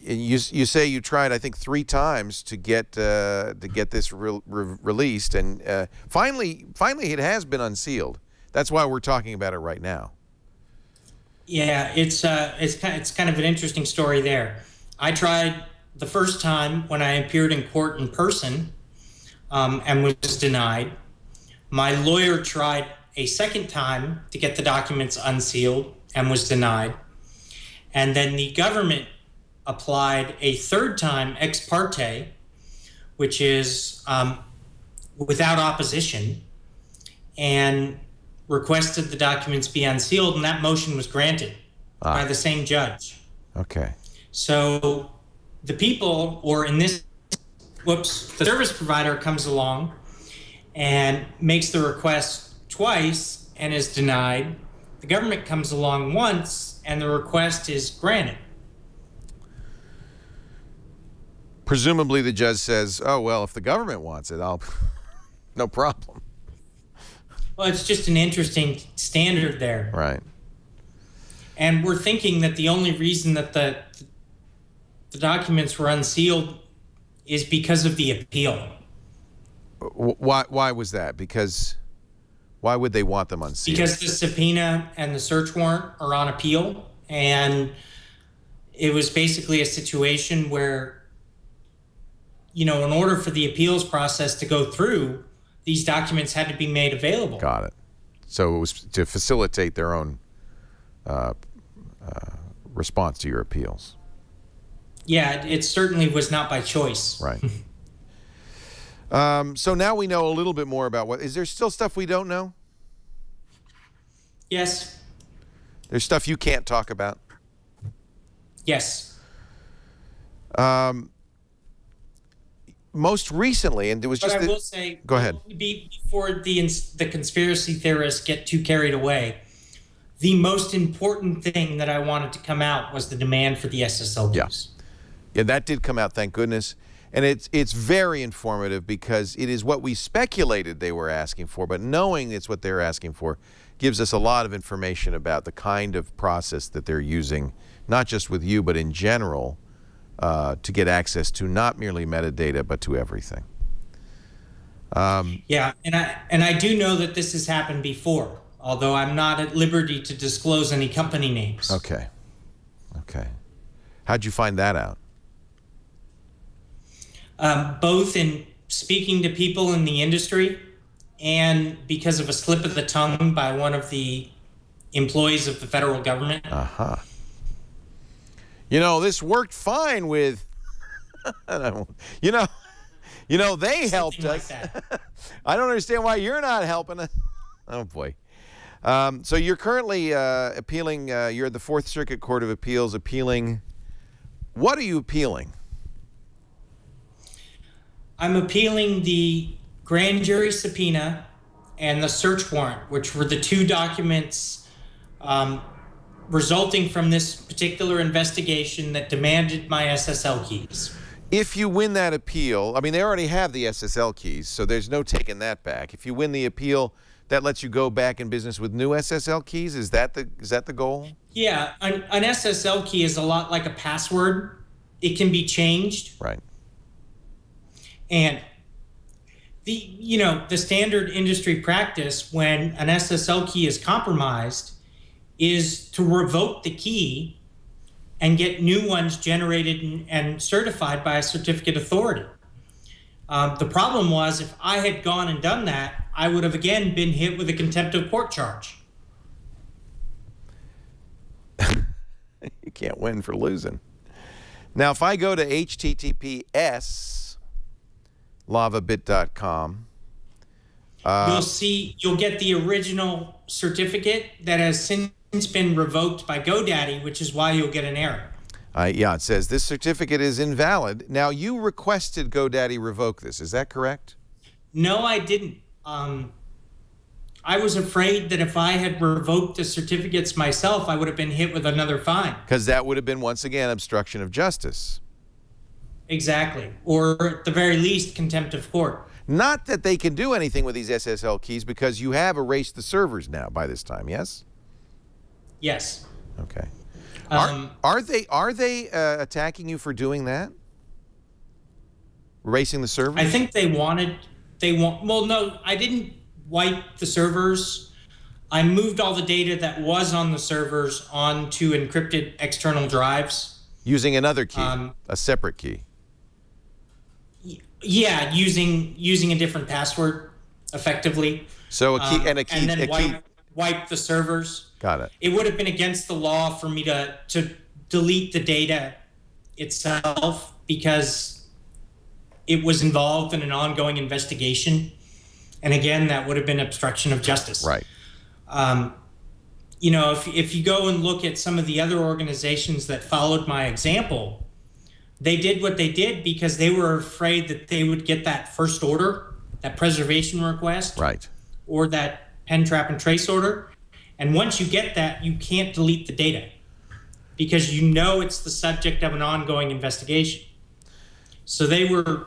You say you tried, I think, 3 times to get this released, and finally it has been unsealed. That's why we're talking about it right now. Yeah, it's kind of an interesting story there. I tried the first time when I appeared in court in person, and was denied. My lawyer tried a second time to get the documents unsealed and was denied. And then the government applied a third time ex parte, which is without opposition, and requested the documents be unsealed, and that motion was granted by the same judge. Okay. So the people, or in this, the service provider comes along and makes the request twice and is denied, The government comes along once, and the request is granted. Presumably the judge says, oh, well, if the government wants it, I'll no problem. Well, it's just an interesting standard there. Right. And we're thinking that the only reason that the documents were unsealed is because of the appeal. Why was that? Because why would they want them unsealed? Because the subpoena and the search warrant are on appeal, and it was basically a situation where, in order for the appeals process to go through, these documents had to be made available. Got it. So it was to facilitate their own response to your appeals. Yeah, it certainly was not by choice. Right. So now we know a little bit more about what. Is there still stuff we don't know? Yes. There's stuff you can't talk about? Yes. Most recently, and it was just. But I will say, go ahead. Before the conspiracy theorists get too carried away, the most important thing that I wanted to come out was the demand for the SSL keys. Yeah, that did come out, thank goodness. And it's very informative because it is what we speculated they were asking for, but knowing it's what they're asking for gives us a lot of information about the kind of process that they're using, not just with you, but in general, to get access to not merely metadata, but to everything. Yeah, and I do know that this has happened before, although I'm not at liberty to disclose any company names. Okay. Okay. How'd you find that out? Both in speaking to people in the industry and because of a slip of the tongue by one of the employees of the federal government. Uh-huh. This worked fine with, they helped us. Like that. I don't understand why you're not helping us. Oh, boy. So you're currently appealing, you're at the Fourth Circuit Court of Appeals appealing. What are you appealing? I'm appealing the grand jury subpoena and the search warrant, which were the two documents resulting from this particular investigation that demanded my SSL keys. If you win that appeal, I mean, they already have the SSL keys, so there's no taking that back. If you win the appeal, that lets you go back in business with new SSL keys? Is that the goal? Yeah, an SSL key is a lot like a password. It can be changed. Right. And the standard industry practice when an SSL key is compromised is to revoke the key and get new ones generated and certified by a certificate authority. The problem was if I had gone and done that, I would have again been hit with a contempt of court charge. You can't win for losing. Now, if I go to https://lavabit.com, you'll get the original certificate that has since been revoked by GoDaddy, which is why you'll get an error. Yeah, it says this certificate is invalid. Now, you requested GoDaddy revoke this. Is that correct? No, I didn't. I was afraid that if I had revoked the certificates myself, I would have been hit with another fine. Because that would have been, once again, obstruction of justice. Exactly. Or at the very least, contempt of court. Not that they can do anything with these SSL keys because you have erased the servers now by this time, yes? Yes. Okay. Are they attacking you for doing that? Erasing the servers? I think well, no, I didn't wipe the servers. I moved all the data that was on the servers onto encrypted external drives. Using another key, a separate key. Yeah, using a different password, effectively. So a key and a key. And then wipe the servers. Got it. It would have been against the law for me to delete the data itself because it was involved in an ongoing investigation. And again, that would have been obstruction of justice. Right. If you go and look at some of the other organizations that followed my example, they did what they did because they were afraid that they would get that first order, that preservation request. Right. Or that pen, trap, and trace order. And once you get that, you can't delete the data because you know it's the subject of an ongoing investigation. So they were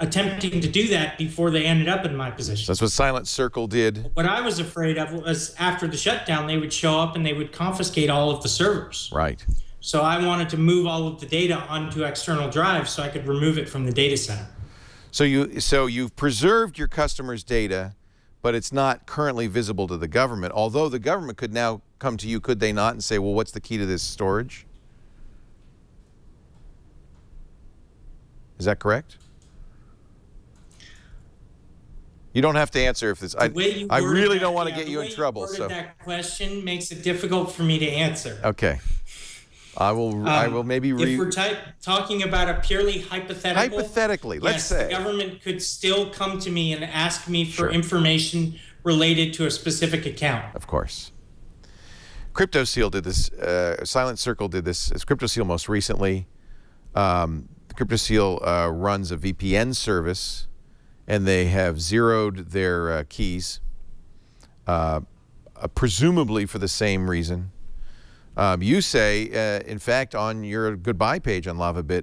attempting to do that before they ended up in my position. That's what Silent Circle did. What I was afraid of was after the shutdown, they would show up and they would confiscate all of the servers. Right. So I wanted to move all of the data onto external drives so I could remove it from the data center. So you've preserved your customers' data, but it's not currently visible to the government, although the government could now come to you, could they not, and say, well, what's the key to this storage? Is that correct? You don't have to answer if this. I really don't want to get you in trouble. So that question makes it difficult for me to answer. Okay. I will maybe if we're talking about a purely hypothetical. Hypothetically, let's say the government could still come to me and ask me for Sure. information related to a specific account. Of course. CryptoSeal did this. Silent Circle did this. It's CryptoSeal most recently. CryptoSeal runs a VPN service, and they have zeroed their keys, presumably for the same reason. You say, in fact, on your goodbye page on LavaBit,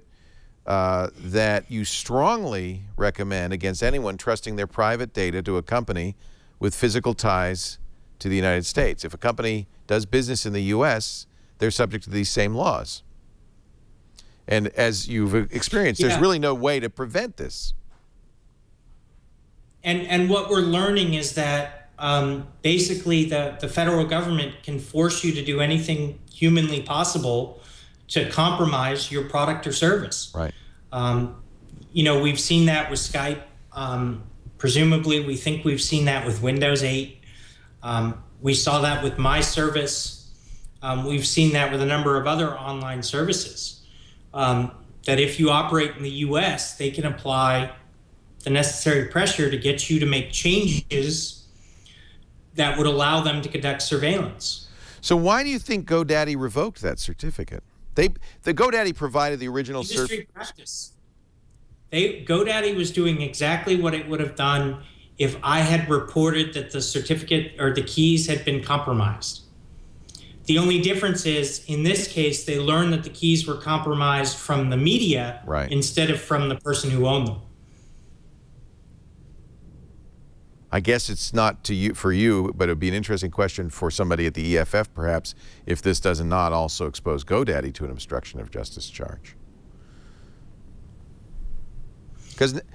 that you strongly recommend against anyone trusting their private data to a company with physical ties to the United States. If a company does business in the U.S., they're subject to these same laws. And as you've experienced, there's really no way to prevent this. And what we're learning is that basically the federal government can force you to do anything humanly possible to compromise your product or service. Right. You know, we've seen that with Skype. Presumably, we think we've seen that with Windows 8. We saw that with my service. We've seen that with a number of other online services. That if you operate in the U.S., they can apply the necessary pressure to get you to make changes that would allow them to conduct surveillance. So why do you think GoDaddy revoked that certificate? The GoDaddy provided the original industry practice. GoDaddy was doing exactly what it would have done if I had reported that the certificate or the keys had been compromised. The only difference is, in this case, they learned that the keys were compromised from the media instead of from the person who owned them. I guess it's not for you, but it would be an interesting question for somebody at the EFF, perhaps, if this does not also expose GoDaddy to an obstruction of justice charge.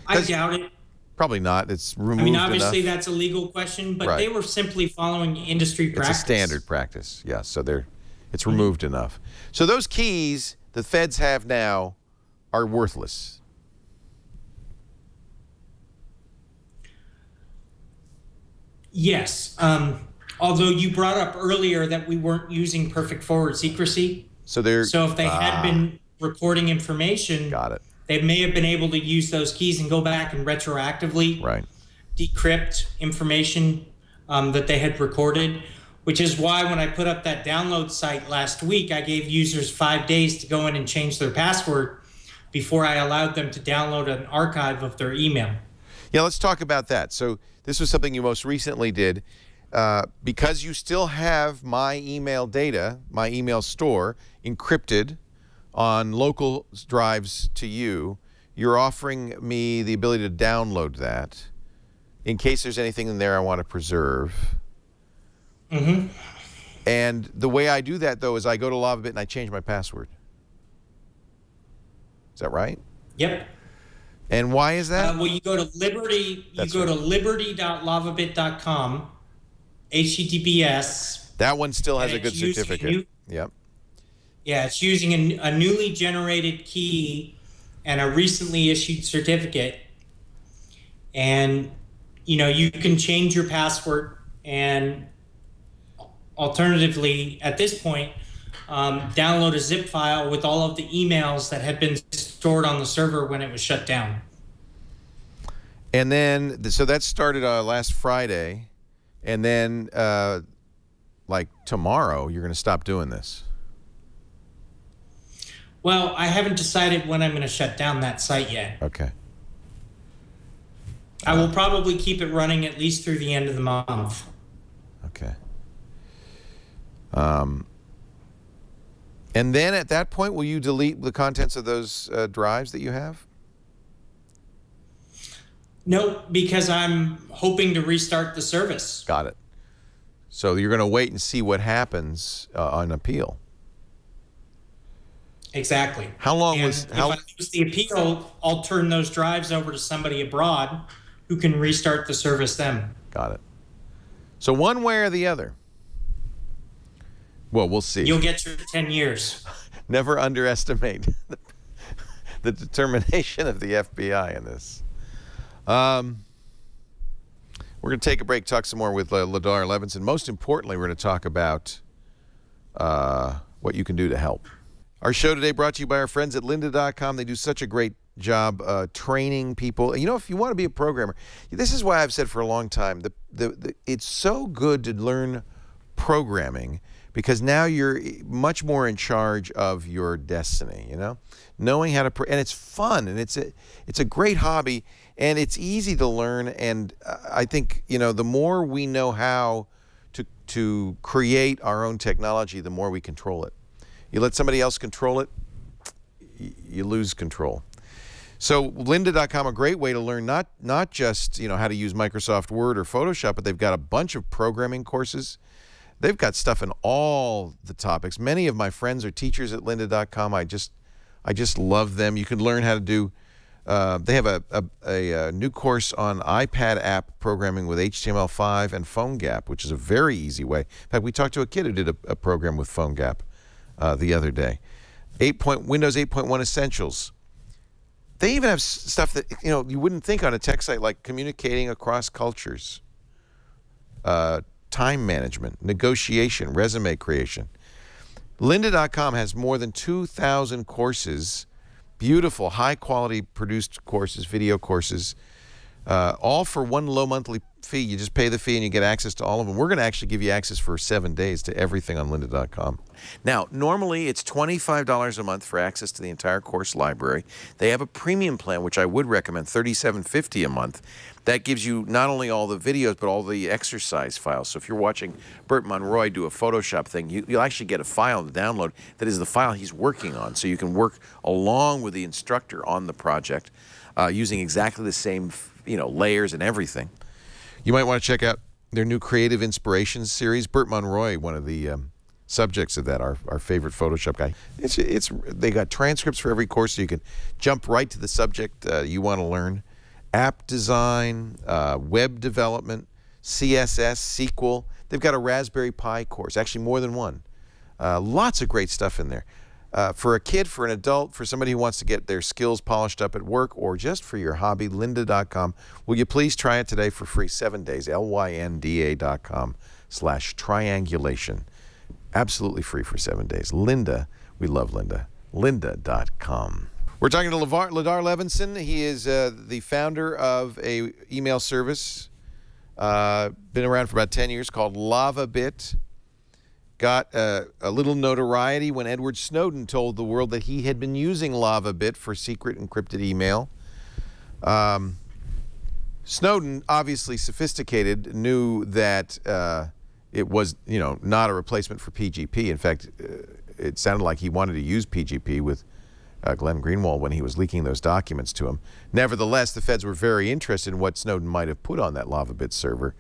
I doubt it. Probably not. It's removed. I mean, obviously enough. That's a legal question, but they were simply following industry practice. It's a standard practice, yes. So it's removed enough. So those keys the feds have now are worthless. Yes. Although you brought up earlier that we weren't using perfect forward secrecy. So if they had been recording information, got it. They may have been able to use those keys and go back and retroactively decrypt information that they had recorded, which is why when I put up that download site last week, I gave users 5 days to go in and change their password before I allowed them to download an archive of their email. Yeah, let's talk about that. So this was something you most recently did. Because you still have my email data, my email store, encrypted on local drives to you, you're offering me the ability to download that in case there's anything in there I want to preserve. Mm-hmm. And the way I do that, though, is I go to LavaBit and I change my password. Is that right? Yep. And why is that? Well, you go to Liberty. You go to liberty.lavabit.com. HTTPS. That one still has a good certificate. Yep. Yeah, it's using a newly generated key and a recently issued certificate. And, you know, you can change your password and alternatively, at this point, download a zip file with all of the emails that had been stored on the server when it was shut down. And then, so that started last Friday. And then, like tomorrow, you're going to stop doing this. Well, I haven't decided when I'm going to shut down that site yet. Okay. I will probably keep it running at least through the end of the month. Okay. And then at that point, will you delete the contents of those drives that you have? No, because I'm hoping to restart the service. Got it. So you're going to wait and see what happens on appeal. Exactly. How long and was... if I lose the appeal, I'll turn those drives over to somebody abroad who can restart the service then. Got it. So one way or the other. Well, we'll see. You'll get your 10 years. Never underestimate the determination of the FBI in this. We're going to take a break, talk some more with Ladar Levinson. Most importantly, we're going to talk about what you can do to help. Our show today brought to you by our friends at lynda.com. They do such a great job training people. You know, if you want to be a programmer, this is why I've said for a long time, it's so good to learn programming, because now you're much more in charge of your destiny, you know? Knowing how to, and it's fun, and it's a great hobby, and it's easy to learn, and I think, you know, the more we know how to create our own technology, the more we control it. You let somebody else control it, you lose control. So lynda.com, a great way to learn not just, you know, how to use Microsoft Word or Photoshop, but they've got a bunch of programming courses. They've got stuff in all the topics. Many of my friends are teachers at lynda.com. I just love them. You can learn how to do, they have a new course on iPad app programming with HTML5 and PhoneGap, which is a very easy way. In fact, we talked to a kid who did a program with PhoneGap the other day. Windows 8.1 Essentials. They even have stuff that, you know, you wouldn't think on a tech site, like communicating across cultures, time management, negotiation, resume creation. Lynda.com has more than 2,000 courses, beautiful, high-quality produced courses, video courses, all for one low monthly fee. You just pay the fee and you get access to all of them. We're going to actually give you access for 7 days to everything on lynda.com. Now, normally it's $25 a month for access to the entire course library. They have a premium plan, which I would recommend, $37.50 a month. That gives you not only all the videos, but all the exercise files. So if you're watching Burt Monroy do a Photoshop thing, you'll actually get a file to download that is the file he's working on. So you can work along with the instructor on the project using exactly the same, you know, layers and everything. You might want to check out their new Creative Inspirations series. Burt Monroy, one of the subjects of that, our favorite Photoshop guy. They got transcripts for every course, so you can jump right to the subject you want to learn. App design, web development, CSS, SQL. They've got a Raspberry Pi course, actually more than one. Lots of great stuff in there. For a kid, for an adult, for somebody who wants to get their skills polished up at work, or just for your hobby, lynda.com. Will you please try it today for free, 7 days, lynda.com/triangulation. Absolutely free for 7 days. Lynda, we love Lynda. Lynda.com. We're talking to Ladar Levinson. He is the founder of a email service, been around for about 10 years, called LavaBit. Got a little notoriety when Edward Snowden told the world that he had been using LavaBit for secret encrypted email. Snowden, obviously sophisticated, knew that it was, you know, not a replacement for PGP. In fact, it sounded like he wanted to use PGP with Glenn Greenwald when he was leaking those documents to him. Nevertheless, the feds were very interested in what Snowden might have put on that LavaBit server,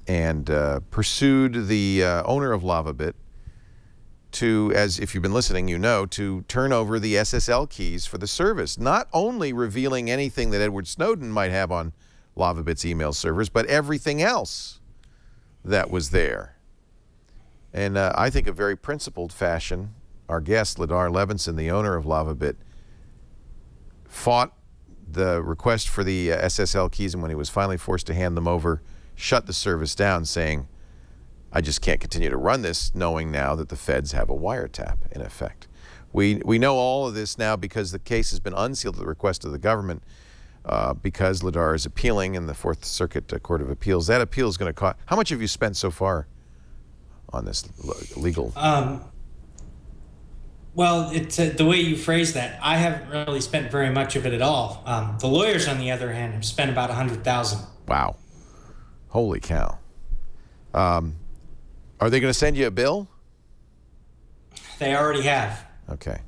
and pursued the owner of LavaBit to, as if you've been listening, you know, to turn over the SSL keys for the service, not only revealing anything that Edward Snowden might have on LavaBit's email servers, but everything else that was there. And I think a very principled fashion, our guest, Ladar Levinson, the owner of LavaBit, fought the request for the SSL keys, and when he was finally forced to hand them over, shut the service down, saying, I just can't continue to run this, knowing now that the feds have a wiretap in effect. We know all of this now because the case has been unsealed at the request of the government, because Ladar is appealing in the Fourth Circuit Court of Appeals. That appeal is going to cost... How much have you spent so far on this legal... Well, it's the way you phrase that. I haven't really spent very much of it at all. The lawyers, on the other hand, have spent about $100,000. Wow. Holy cow. Are they going to send you a bill? They already have. Okay.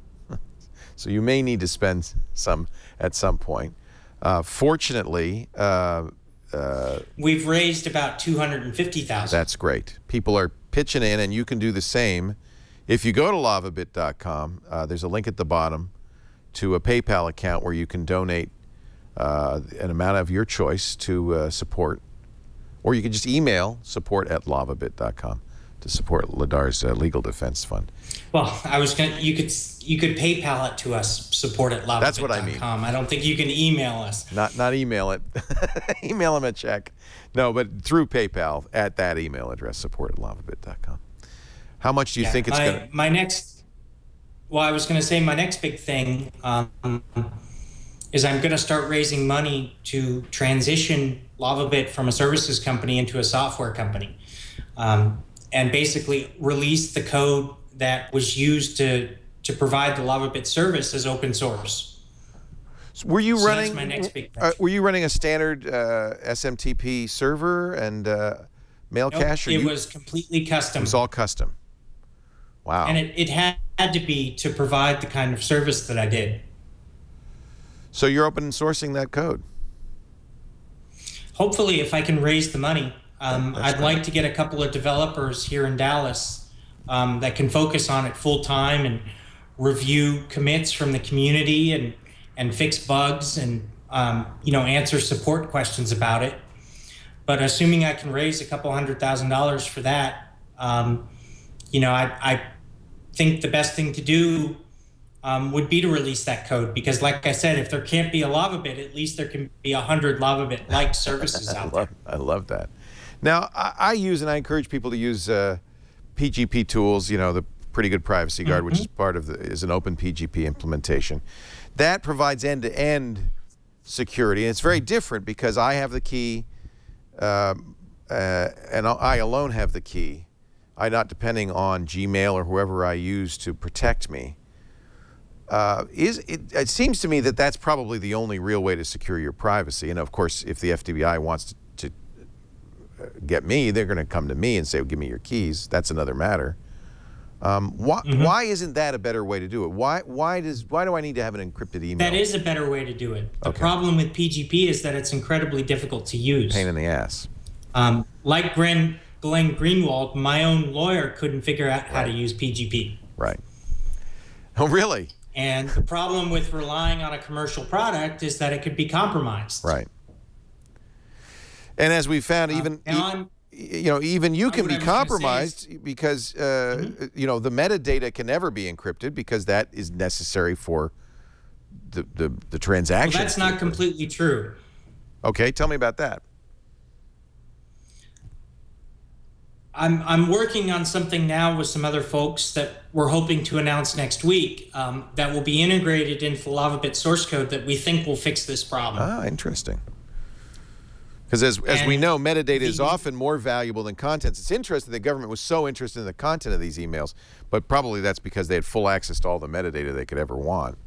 So you may need to spend some at some point. Fortunately, we've raised about $250,000. That's great. People are pitching in, and you can do the same. If you go to lavabit.com, there's a link at the bottom to a PayPal account where you can donate an amount of your choice to support, or you can just email support@lavabit.com to support Ladar's legal defense fund. Well, you could PayPal it to us, support@lavabit.com. That's what I mean. I don't think you can email us. Not email it. Email them a check. No, but through PayPal at that email address, support@lavabit.com. How much do you think it's going to... Well, I was going to say my next big thing is I'm going to start raising money to transition LavaBit from a services company into a software company, and basically release the code that was used to provide the LavaBit service as open source. So were you running? That's my next big thing. Were you running a standard SMTP server and mail cache? It was completely custom. It was all custom. Wow. And it had to be to provide the kind of service that I did. So you're open sourcing that code? Hopefully, if I can raise the money. I'd like to get a couple of developers here in Dallas that can focus on it full time and review commits from the community and fix bugs and answer support questions about it. But assuming I can raise a couple $100,000 for that, I think the best thing to do would be to release that code, because like I said, if there can't be a LavaBit, at least there can be 100 LavaBit-like services out there. I love that. Now, I use, and I encourage people to use PGP tools, the Pretty Good Privacy Guard, which is part of is an open PGP implementation. That provides end-to-end security, and it's very different because I have the key, and I alone have the key. I'm not depending on Gmail or whoever I use to protect me. It seems to me that that's probably the only real way to secure your privacy. And of course, if the FBI wants to get me, they're going to come to me and say, well, give me your keys. That's another matter. Why isn't that a better way to do it? Why do I need to have an encrypted email? That is a better way to do it. The problem with PGP is that it's incredibly difficult to use. Pain in the ass. Like Glenn Greenwald, my own lawyer couldn't figure out how to use PGP. Right. Oh, really? And the problem with relying on a commercial product is that it could be compromised. Right. And as we found, even you can be compromised because the metadata can never be encrypted because that is necessary for the transaction. Well, that's not completely true. Okay, tell me about that. I'm working on something now with some other folks that we're hoping to announce next week that will be integrated into the LavaBit source code that we think will fix this problem. Ah, interesting. Because as we know, metadata is often more valuable than contents. It's interesting the government was so interested in the content of these emails, but probably that's because they had full access to all the metadata they could ever want,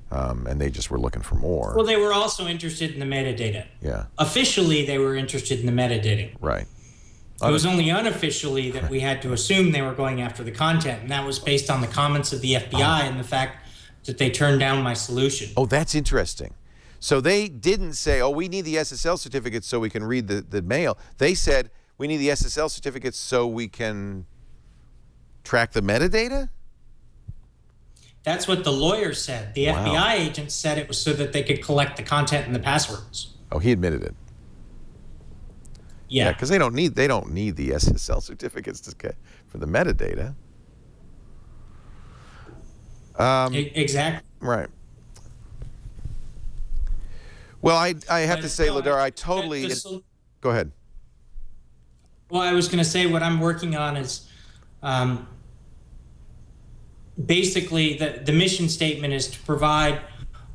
and they just were looking for more. Well, they were also interested in the metadata. Yeah. Officially, they were interested in the metadata. Right. It was only unofficially that we had to assume they were going after the content, and that was based on the comments of the FBI and the fact that they turned down my solution. Oh, that's interesting. So they didn't say, oh, we need the SSL certificates so we can read the mail. They said, we need the SSL certificates so we can track the metadata? That's what the lawyer said. The FBI agent said it was so that they could collect the content and the passwords. Oh, he admitted it. Yeah, because they don't need the SSL certificates for the metadata. Exactly. Right. Well, I have to say, Ladar, I totally... Go ahead. Well, I was going to say what I'm working on is basically the mission statement is to provide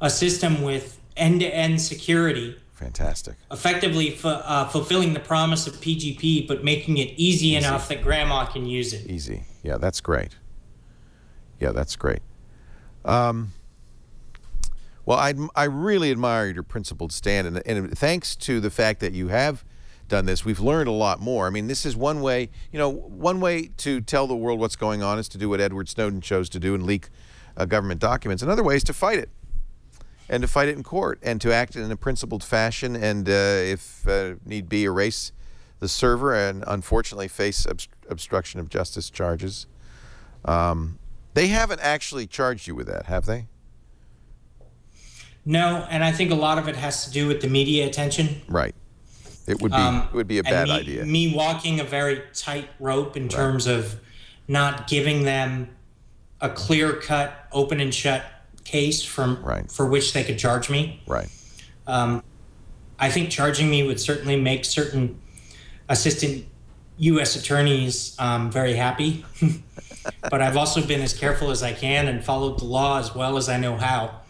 a system with end-to-end security. Fantastic. Effectively fulfilling the promise of PGP, but making it easy enough that grandma can use it. Easy. Yeah, that's great. Yeah, that's great. Well, I really admire your principled stand, and thanks to the fact that you have done this, we've learned a lot more. I mean, this is one way, one way to tell the world what's going on is to do what Edward Snowden chose to do and leak government documents. Another way is to fight it, and to fight it in court, and to act in a principled fashion, and if need be, erase the server and unfortunately face obstruction of justice charges. They haven't actually charged you with that, have they? No, and I think a lot of it has to do with the media attention. Right. It would be a bad idea. Me walking a very tight rope in terms of not giving them a clear-cut, open and shut case for which they could charge me. Right. I think charging me would certainly make certain assistant U.S. attorneys very happy. But I've also been as careful as I can and followed the law as well as I know how,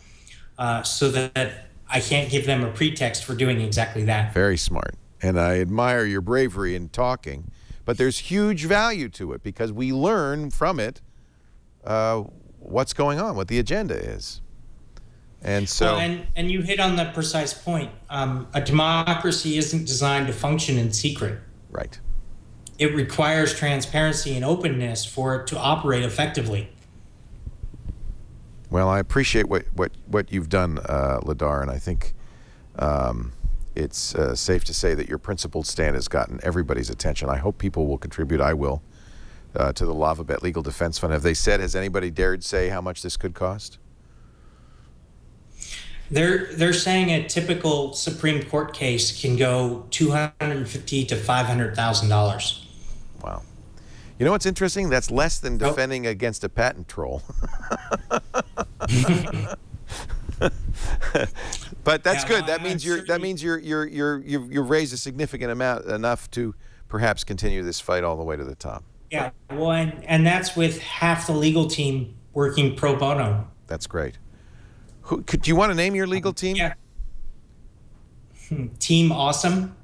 so that I can't give them a pretext for doing exactly that. Very smart. And I admire your bravery in talking. But there's huge value to it because we learn from it what's going on, what the agenda is. And so, well, and you hit on the precise point. A democracy isn't designed to function in secret. Right. It requires transparency and openness for it to operate effectively. Well, I appreciate what you've done, Ladar, and I think it's safe to say that your principled stand has gotten everybody's attention. I hope people will contribute. I will to the LavaBet Legal Defense Fund. Have they said? Has anybody dared say how much this could cost? They're saying a typical Supreme Court case can go $250,000 to $500,000. Wow. You know what's interesting? That's less than defending against a patent troll. But that's good. That means you've raised a significant amount, enough to perhaps continue this fight all the way to the top. Yeah. Well, and that's with half the legal team working pro bono. That's great. Do you want to name your legal team? Yeah. Team Awesome.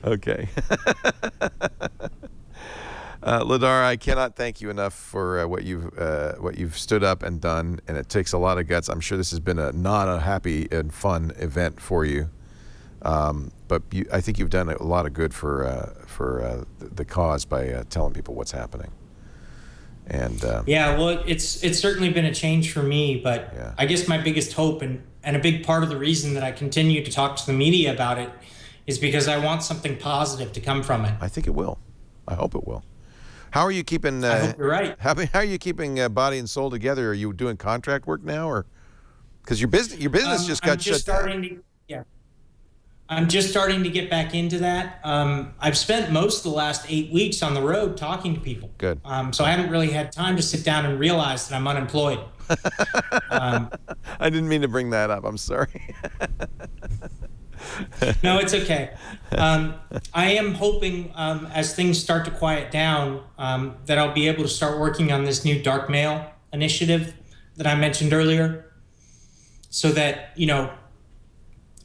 Okay. Ladar, I cannot thank you enough for what you've stood up and done, and it takes a lot of guts. I'm sure this has been not a happy and fun event for you, but I think you've done a lot of good for the cause by telling people what's happening. And yeah, well, it's certainly been a change for me, but yeah. I guess my biggest hope and a big part of the reason that I continue to talk to the media about it is because I want something positive to come from it. I think it will. I hope it will. How are you keeping? I hope you're right. How are you keeping body and soul together? Are you doing contract work now, or because your business just got shut down? I'm just starting to get back into that. I've spent most of the last 8 weeks on the road talking to people. Good. So I haven't really had time to sit down and realize that I'm unemployed. I didn't mean to bring that up. I'm sorry. No, it's okay. I am hoping as things start to quiet down that I'll be able to start working on this new dark mail initiative that I mentioned earlier, so that,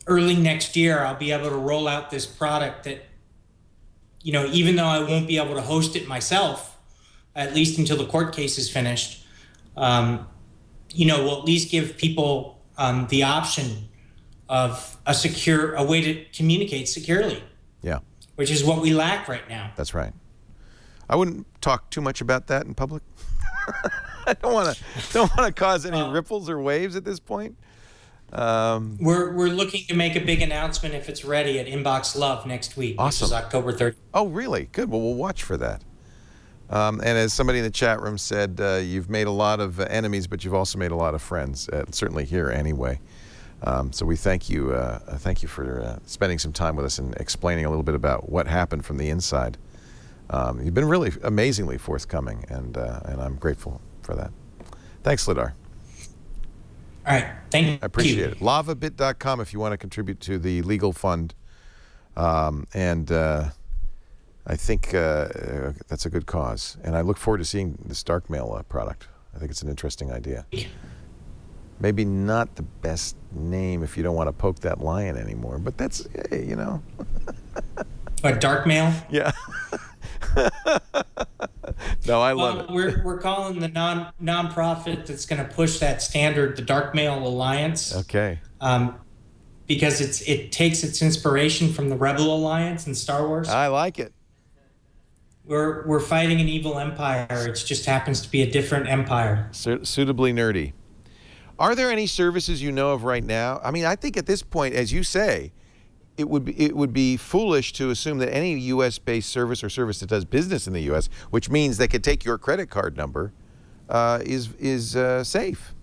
early next year I'll be able to roll out this product that, even though I won't be able to host it myself, at least until the court case is finished, will at least give people the option of a way to communicate securely. Yeah. Which is what we lack right now. That's right. I wouldn't talk too much about that in public. I don't want to cause any ripples or waves at this point. We're looking to make a big announcement if it's ready at Inbox Love next week. Awesome. Which is October 30th. Oh, really? Good. Well, we'll watch for that. And as somebody in the chat room said, you've made a lot of enemies, but you've also made a lot of friends. Certainly here, anyway. So we thank you for spending some time with us and explaining a little bit about what happened from the inside. You've been really amazingly forthcoming, and I'm grateful for that. Thanks, Ladar. All right, thank you. I appreciate it. LavaBit.com if you want to contribute to the legal fund, and I think that's a good cause. And I look forward to seeing this dark mail product. I think it's an interesting idea. Maybe not the best name if you don't want to poke that lion anymore, but that's, hey, What, dark mail? Yeah. No, I love it. We're calling the nonprofit that's going to push that standard the Dark Mail Alliance. Okay. because it takes its inspiration from the Rebel Alliance and Star Wars. I like it. We're fighting an evil empire. It just happens to be a different empire. Suitably nerdy. Are there any services you know of right now? I mean, I think at this point, as you say, it would be foolish to assume that any U.S.-based service or service that does business in the U.S., which means they could take your credit card number, is safe.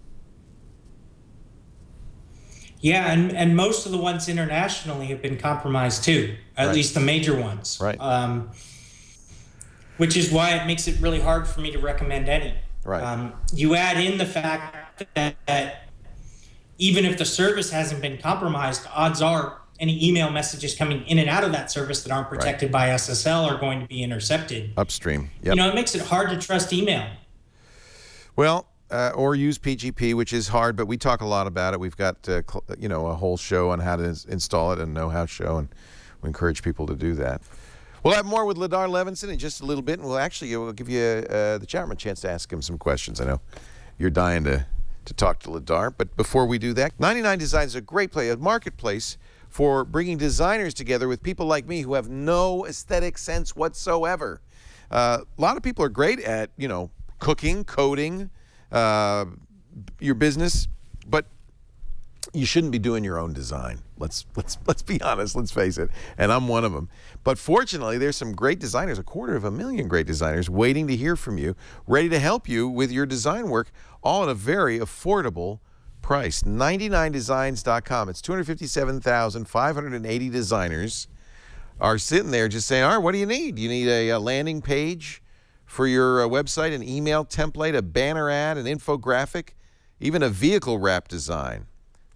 Yeah, and most of the ones internationally have been compromised too, at least the major ones. Right. Which is why it makes it really hard for me to recommend any. Right. You add in the fact that even if the service hasn't been compromised, odds are any email messages coming in and out of that service that aren't protected by SSL are going to be intercepted. Upstream. Yep. You know, it makes it hard to trust email. Well, or use PGP, which is hard, but we talk a lot about it. We've got you know, a whole show on how to install it, and know-how show, and we encourage people to do that. We'll have more with Ladar Levinson in just a little bit, and we'll give you the chat room a chance to ask him some questions. I know you're dying to talk to Ladar, but before we do that, 99 Designs is a great place, a marketplace for bringing designers together with people like me who have no aesthetic sense whatsoever. A lot of people are great at, you know, cooking, coding, your business, but you shouldn't be doing your own design. Let's be honest. Let's face it. And I'm one of them. But fortunately, there's some great designers, 250,000 great designers waiting to hear from you, ready to help you with your design work, all at a very affordable price. 99designs.com. It's 257,580 designers are sitting there just saying, all right, what do you need? You need a landing page for your website, an email template, a banner ad, an infographic, even a vehicle wrap design.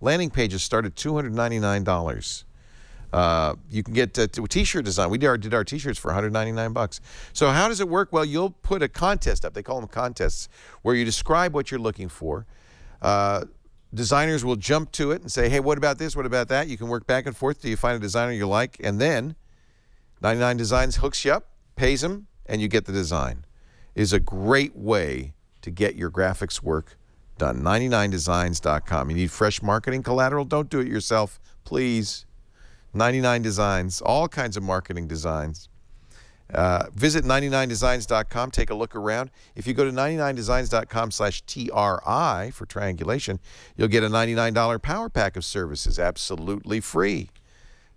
Landing pages start at $299. You can get a t-shirt design. We did our t-shirts for $199. So how does it work? Well, you'll put a contest up. They call them contests, where you describe what you're looking for. Designers will jump to it and say, hey, what about this? What about that? You can work back and forth till you find a designer you like, and then 99 Designs hooks you up, pays them, and you get the design. It is a great way to get your graphics work done. 99designs.com. You need fresh marketing collateral? Don't do it yourself, please. 99 Designs, all kinds of marketing designs. Visit 99designs.com. Take a look around. If you go to 99designs.com/TRI for triangulation, you'll get a $99 power pack of services, absolutely free.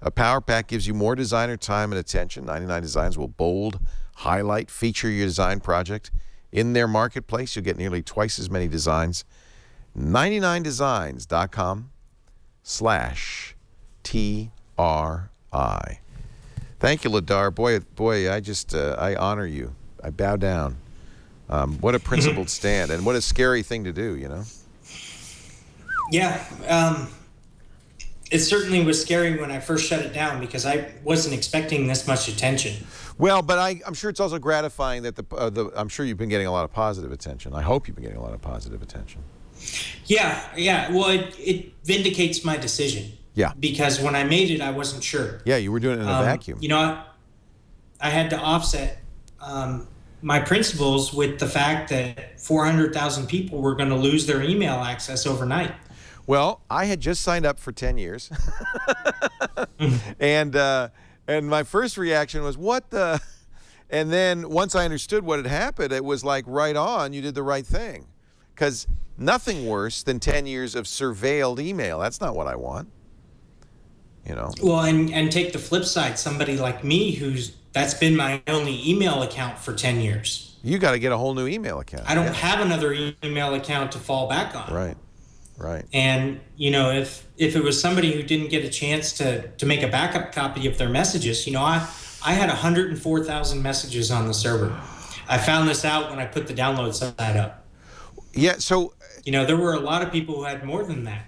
A power pack gives you more designer time and attention. 99 Designs will bold, highlight, feature your design project in their marketplace. You'll get nearly twice as many designs. 99designs.com/TRI. Thank you, Ladar. Boy, I honor you. I bow down. What a principled stand, and what a scary thing to do, you know? Yeah. It certainly was scary when I first shut it down, because I wasn't expecting this much attention. Well, but I'm sure it's also gratifying that I'm sure you've been getting a lot of positive attention. I hope you've been getting a lot of positive attention. Yeah. Well, it vindicates my decision. Yeah. Because when I made it, I wasn't sure. Yeah, you were doing it in a vacuum. You know, I had to offset my principles with the fact that 400,000 people were going to lose their email access overnight. Well, I had just signed up for 10 years. And my first reaction was, what the? And then once I understood what had happened, it was like, right on, you did the right thing. Because nothing worse than 10 years of surveilled email. That's not what I want. You know. Well, and take the flip side, somebody like me that's been my only email account for 10 years. You got to get a whole new email account. I don't have another email account to fall back on. Right. And, you know, if it was somebody who didn't get a chance to make a backup copy of their messages, you know, I had 104,000 messages on the server. I found this out when I put the download site up. Yeah, so... You know, there were a lot of people who had more than that.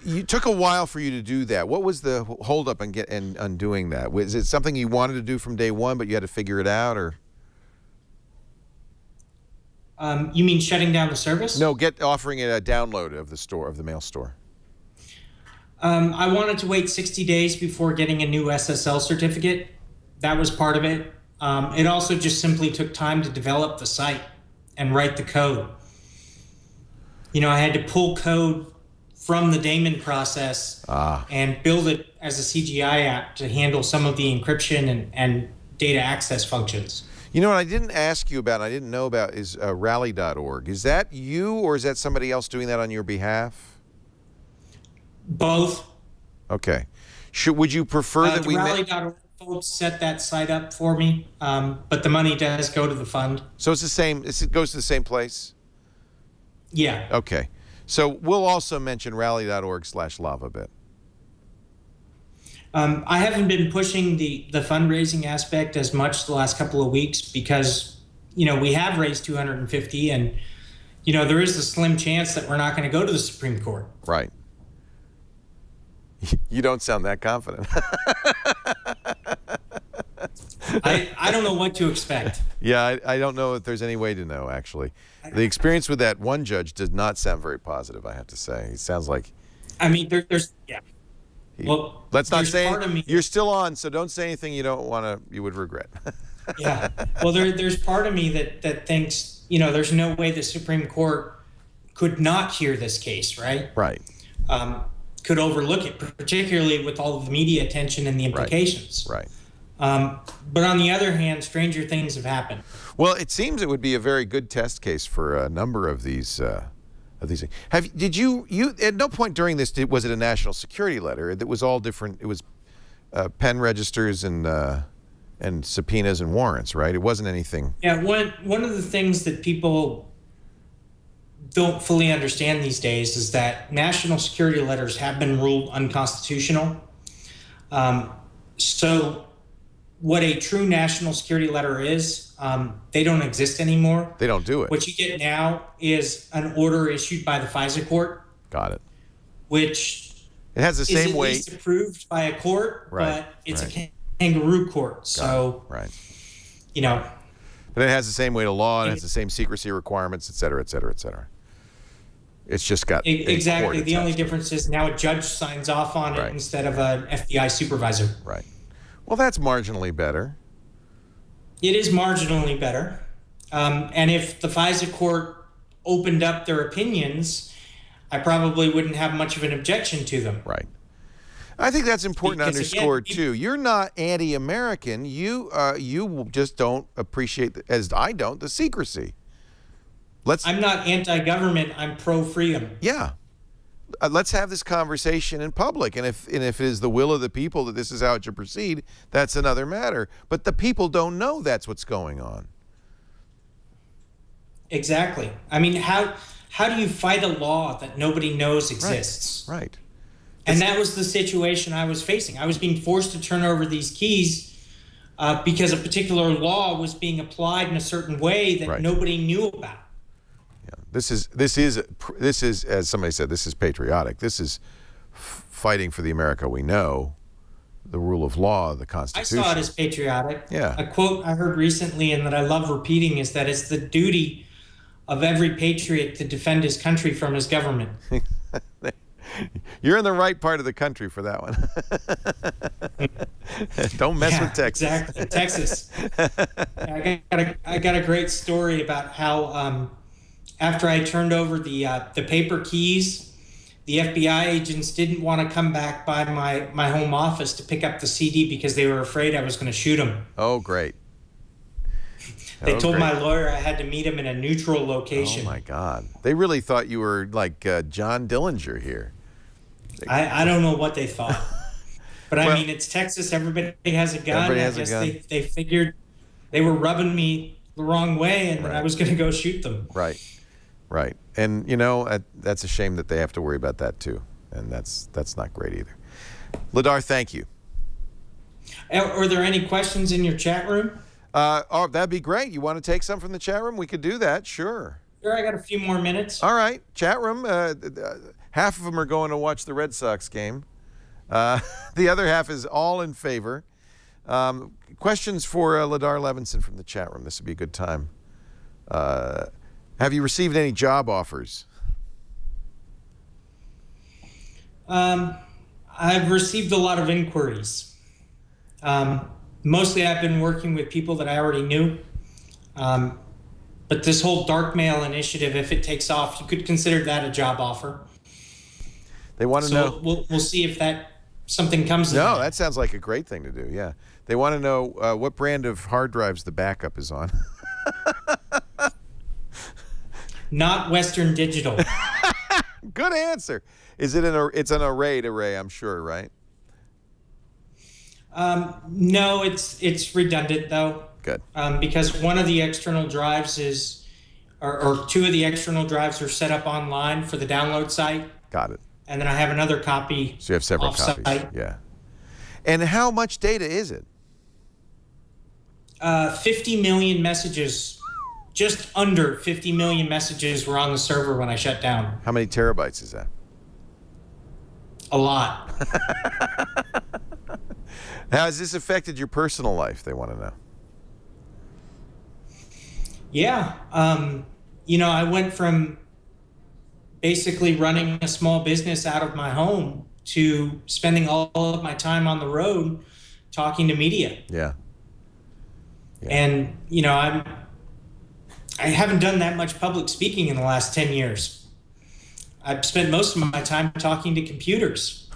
You took a while for you to do that. What was the holdup in undoing that? Was it something you wanted to do from day one, but you had to figure it out, or? You mean shutting down the service? No, offering it a download of the mail store. I wanted to wait 60 days before getting a new SSL certificate. That was part of it. It also just simply took time to develop the site and write the code. You know, I had to pull code from the Daemon process and build it as a CGI app to handle some of the encryption and data access functions. You know what I didn't ask you about, I didn't know about, is Rally.org. Is that you, or is that somebody else doing that on your behalf? Both. Okay. Would you prefer that we... Rally.org folks set that site up for me, but the money does go to the fund. So it's the same, it goes to the same place? Yeah. Okay. So we'll also mention rally.org/LavaBit. I haven't been pushing the fundraising aspect as much the last couple of weeks because, you know, we have raised 250 and, you know, there is a slim chance that we're not going to go to the Supreme Court. Right. You don't sound that confident. I don't know what to expect. Yeah, I don't know if there's any way to know, actually. The experience with that one judge did not sound very positive, I have to say. It sounds like... I mean, there's yeah. Well, let's not say... part of me, you're still on, so don't say anything you would regret. Yeah. Well, there's part of me that thinks, you know, there's no way the Supreme Court could not hear this case, right? Right. Could overlook it, particularly with all of the media attention and the implications. Right. But on the other hand, stranger things have happened. Well, it seems it would be a very good test case for a number of these things. Did you at no point during this was it a national security letter? It was all different. It was pen registers and subpoenas and warrants, right? It wasn't anything. Yeah. One of the things that people don't fully understand these days is that national security letters have been ruled unconstitutional. So what a true national security letter is, they don't exist anymore. They don't do it. What you get now is an order issued by the FISA court. Got it. Which it has the same weight. Is at least approved by a court, right, but it's a kangaroo court. So, right. You know. But it has the same weight of law, and it has the same secrecy requirements, et cetera, et cetera, et cetera. It's just got exactly. The only difference is now a judge signs off on it instead of an FBI supervisor. Right. Well, that's marginally better. It is marginally better. And if the FISA court opened up their opinions, I probably wouldn't have much of an objection to them. Right. I think that's important to underscore, too. You're not anti-American. You just don't appreciate, as I don't, the secrecy. I'm not anti-government. I'm pro-freedom. Yeah. Let's have this conversation in public. And if it is the will of the people that this is how it should proceed, that's another matter. But the people don't know that's what's going on. Exactly. I mean, how do you fight a law that nobody knows exists? Right. And that was the situation I was facing. I was being forced to turn over these keys because a particular law was being applied in a certain way that nobody knew about. This is, as somebody said, this is patriotic. This is fighting for the America we know, the rule of law, the Constitution. I saw it as patriotic. Yeah. A quote I heard recently and that I love repeating is that it's the duty of every patriot to defend his country from his government. You're in the right part of the country for that one. Don't mess with Texas. Exactly, Texas. I got a great story about how after I turned over the paper keys, the FBI agents didn't want to come back by my home office to pick up the CD because they were afraid I was going to shoot them. Oh, great. They told my lawyer I had to meet him in a neutral location. Oh, my God. They really thought you were like John Dillinger here. I don't know what they thought. But, I mean, it's Texas. Everybody has a gun. Everybody has a gun. They figured they were rubbing me the wrong way and I was going to go shoot them. Right. Right. And, you know, that's a shame that they have to worry about that, too. And that's not great either. Ladar, thank you. Are there any questions in your chat room? Oh, that'd be great. You want to take some from the chat room? We could do that. Sure. Sure, I got a few more minutes. All right. Chat room. Half of them are going to watch the Red Sox game. The other half is all in favor. Questions for Ladar Levinson from the chat room. This would be a good time. Have you received any job offers? I've received a lot of inquiries. Mostly I've been working with people that I already knew. But this whole dark mail initiative, if it takes off, you could consider that a job offer. They want to know. We'll see if that something comes. No, that sounds like a great thing to do. Yeah, they want to know what brand of hard drives the backup is on. Not Western Digital. Good answer. Is it it's an array? I'm sure, right? No, it's redundant though. Good. Because one of the external drives is, or two of the external drives are set up online for the download site. Got it. And then I have another copy. So you have several off-site. copies. Yeah. And how much data is it? 50 million messages. Just under 50 million messages were on the server when I shut down. How many terabytes is that? A lot. How has this affected your personal life? They want to know. Yeah. I went from basically running a small business out of my home to spending all of my time on the road talking to media. Yeah. And, I haven't done that much public speaking in the last 10 years. I've spent most of my time talking to computers.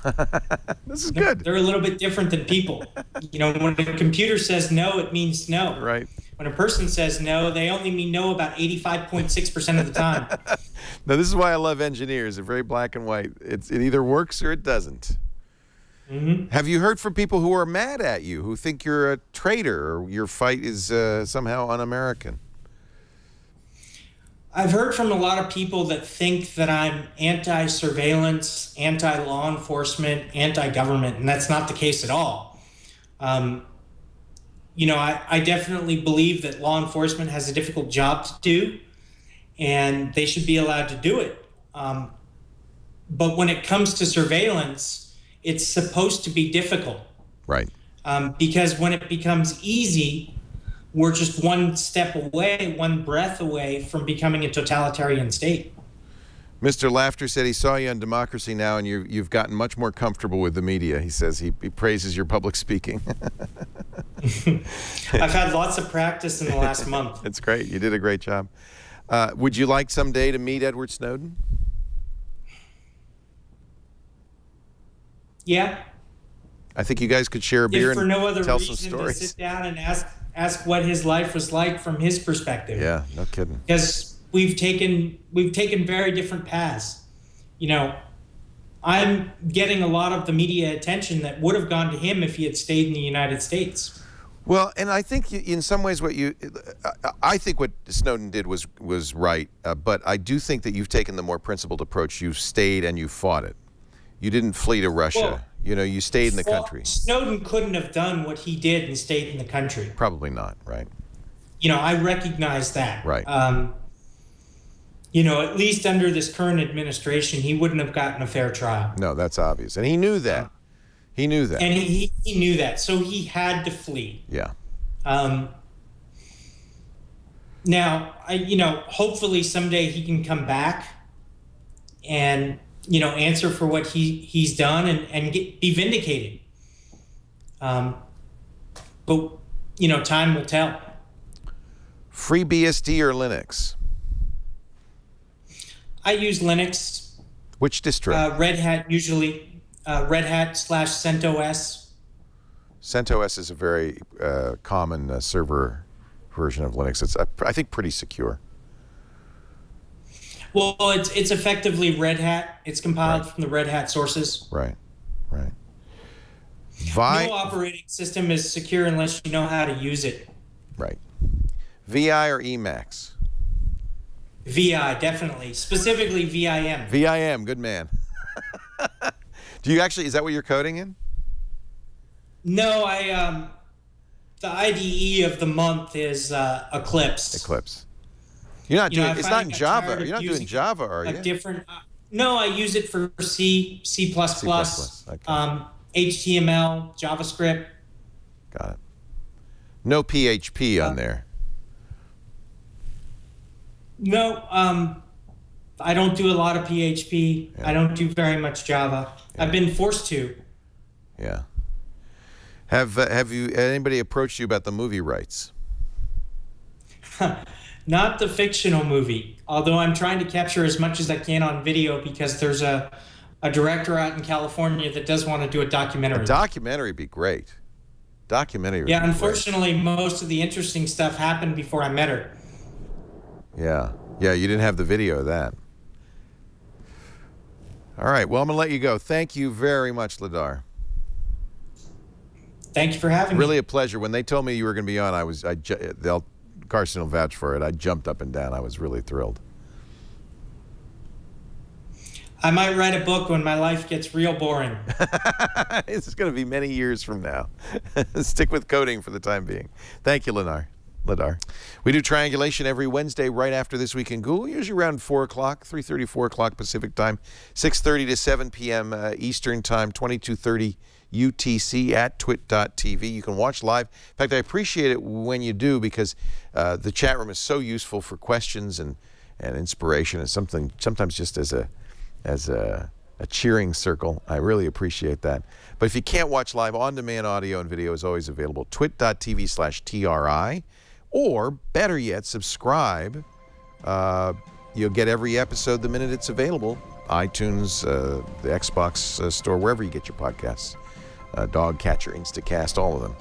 This is good. They're a little bit different than people. When a computer says no, it means no. Right. When a person says no, they only mean no about 85.6% of the time. Now, this is why I love engineers. They're very black and white. It either works or it doesn't. Mm-hmm. Have you heard from people who are mad at you, who think you're a traitor or your fight is somehow un-American? I've heard from a lot of people that think that I'm anti-surveillance, anti-law enforcement, anti-government, and that's not the case at all. I definitely believe that law enforcement has a difficult job to do, and they should be allowed to do it. But when it comes to surveillance, it's supposed to be difficult. Right. Because when it becomes easy, we're just one step away, one breath away from becoming a totalitarian state. Mr. Laughter said he saw you on Democracy Now! And you've gotten much more comfortable with the media. He says he praises your public speaking. I've had lots of practice in the last month. It's great. You did a great job. Would you like someday to meet Edward Snowden? Yeah. I think you guys could share a beer if for no and other tell some reason stories. to sit down and ask what his life was like from his perspective. Yeah, no kidding. Because we've taken very different paths. I'm getting a lot of the media attention that would have gone to him if he had stayed in the United States. Well, and I think in some ways I think what Snowden did was right, but I do think that you've taken the more principled approach. You stayed and you fought it. You didn't flee to Russia. Well, you stayed in the country. Snowden couldn't have done what he did and stayed in the country. Probably not, right? I recognize that. Right. At least under this current administration, he wouldn't have gotten a fair trial. No, that's obvious. And he knew that. He knew that. And he knew that. So he had to flee. Yeah. Now, hopefully someday he can come back and, answer for what he's done and be vindicated. But, time will tell. FreeBSD or Linux? I use Linux. Which distro? Red Hat usually. Red Hat / CentOS. CentOS is a very common server version of Linux. It's, I think, pretty secure. Well, it's effectively Red Hat. It's compiled from the Red Hat sources. Right. No operating system is secure unless you know how to use it. Right. VI or Emacs? VI, definitely. Specifically VIM. VIM, good man. Do you actually, is that what you're coding in? No, the IDE of the month is Eclipse. Eclipse. You're not doing, it's not in Java. You're not doing Java, are you? No, I use it for C, C++, Okay. HTML, JavaScript. Got it. No PHP on there. No, I don't do a lot of PHP. Yeah. I don't do very much Java. Yeah. I've been forced to. Yeah. Have anybody approached you about the movie rights? Not the fictional movie, although I'm trying to capture as much as I can on video because there's a a director out in California that does want to do a documentary. A documentary would be great. Documentary would be great. Unfortunately, most of the interesting stuff happened before I met her. Yeah. Yeah, you didn't have the video of that. All right. Well, I'm going to let you go. Thank you very much, Ladar. Thank you for having me. Really a pleasure. When they told me you were going to be on, Carson will vouch for it. I jumped up and down. I was really thrilled. I might write a book when my life gets real boring. This is going to be many years from now. Stick with coding for the time being. Thank you, Ladar. We do Triangulation every Wednesday right after This Week in Google, usually around 4 o'clock, 3:30, 4 o'clock Pacific time, 6:30 to 7 p.m. Eastern time, 22:30 UTC at twit.tv. You can watch live. In fact, I appreciate it when you do, because the chat room is so useful for questions and inspiration, and sometimes just as a cheering circle. I really appreciate that. But if you can't watch live, on-demand audio and video is always available. twit.tv/TRI, or better yet, subscribe. You'll get every episode the minute it's available. iTunes, the Xbox store, wherever you get your podcasts. Dogcatcher, Instacast, all of them.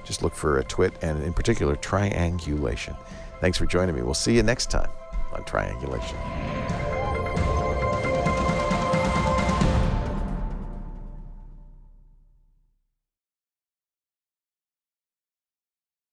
Just look for a Twit, and in particular, Triangulation. Thanks for joining me. We'll see you next time on Triangulation.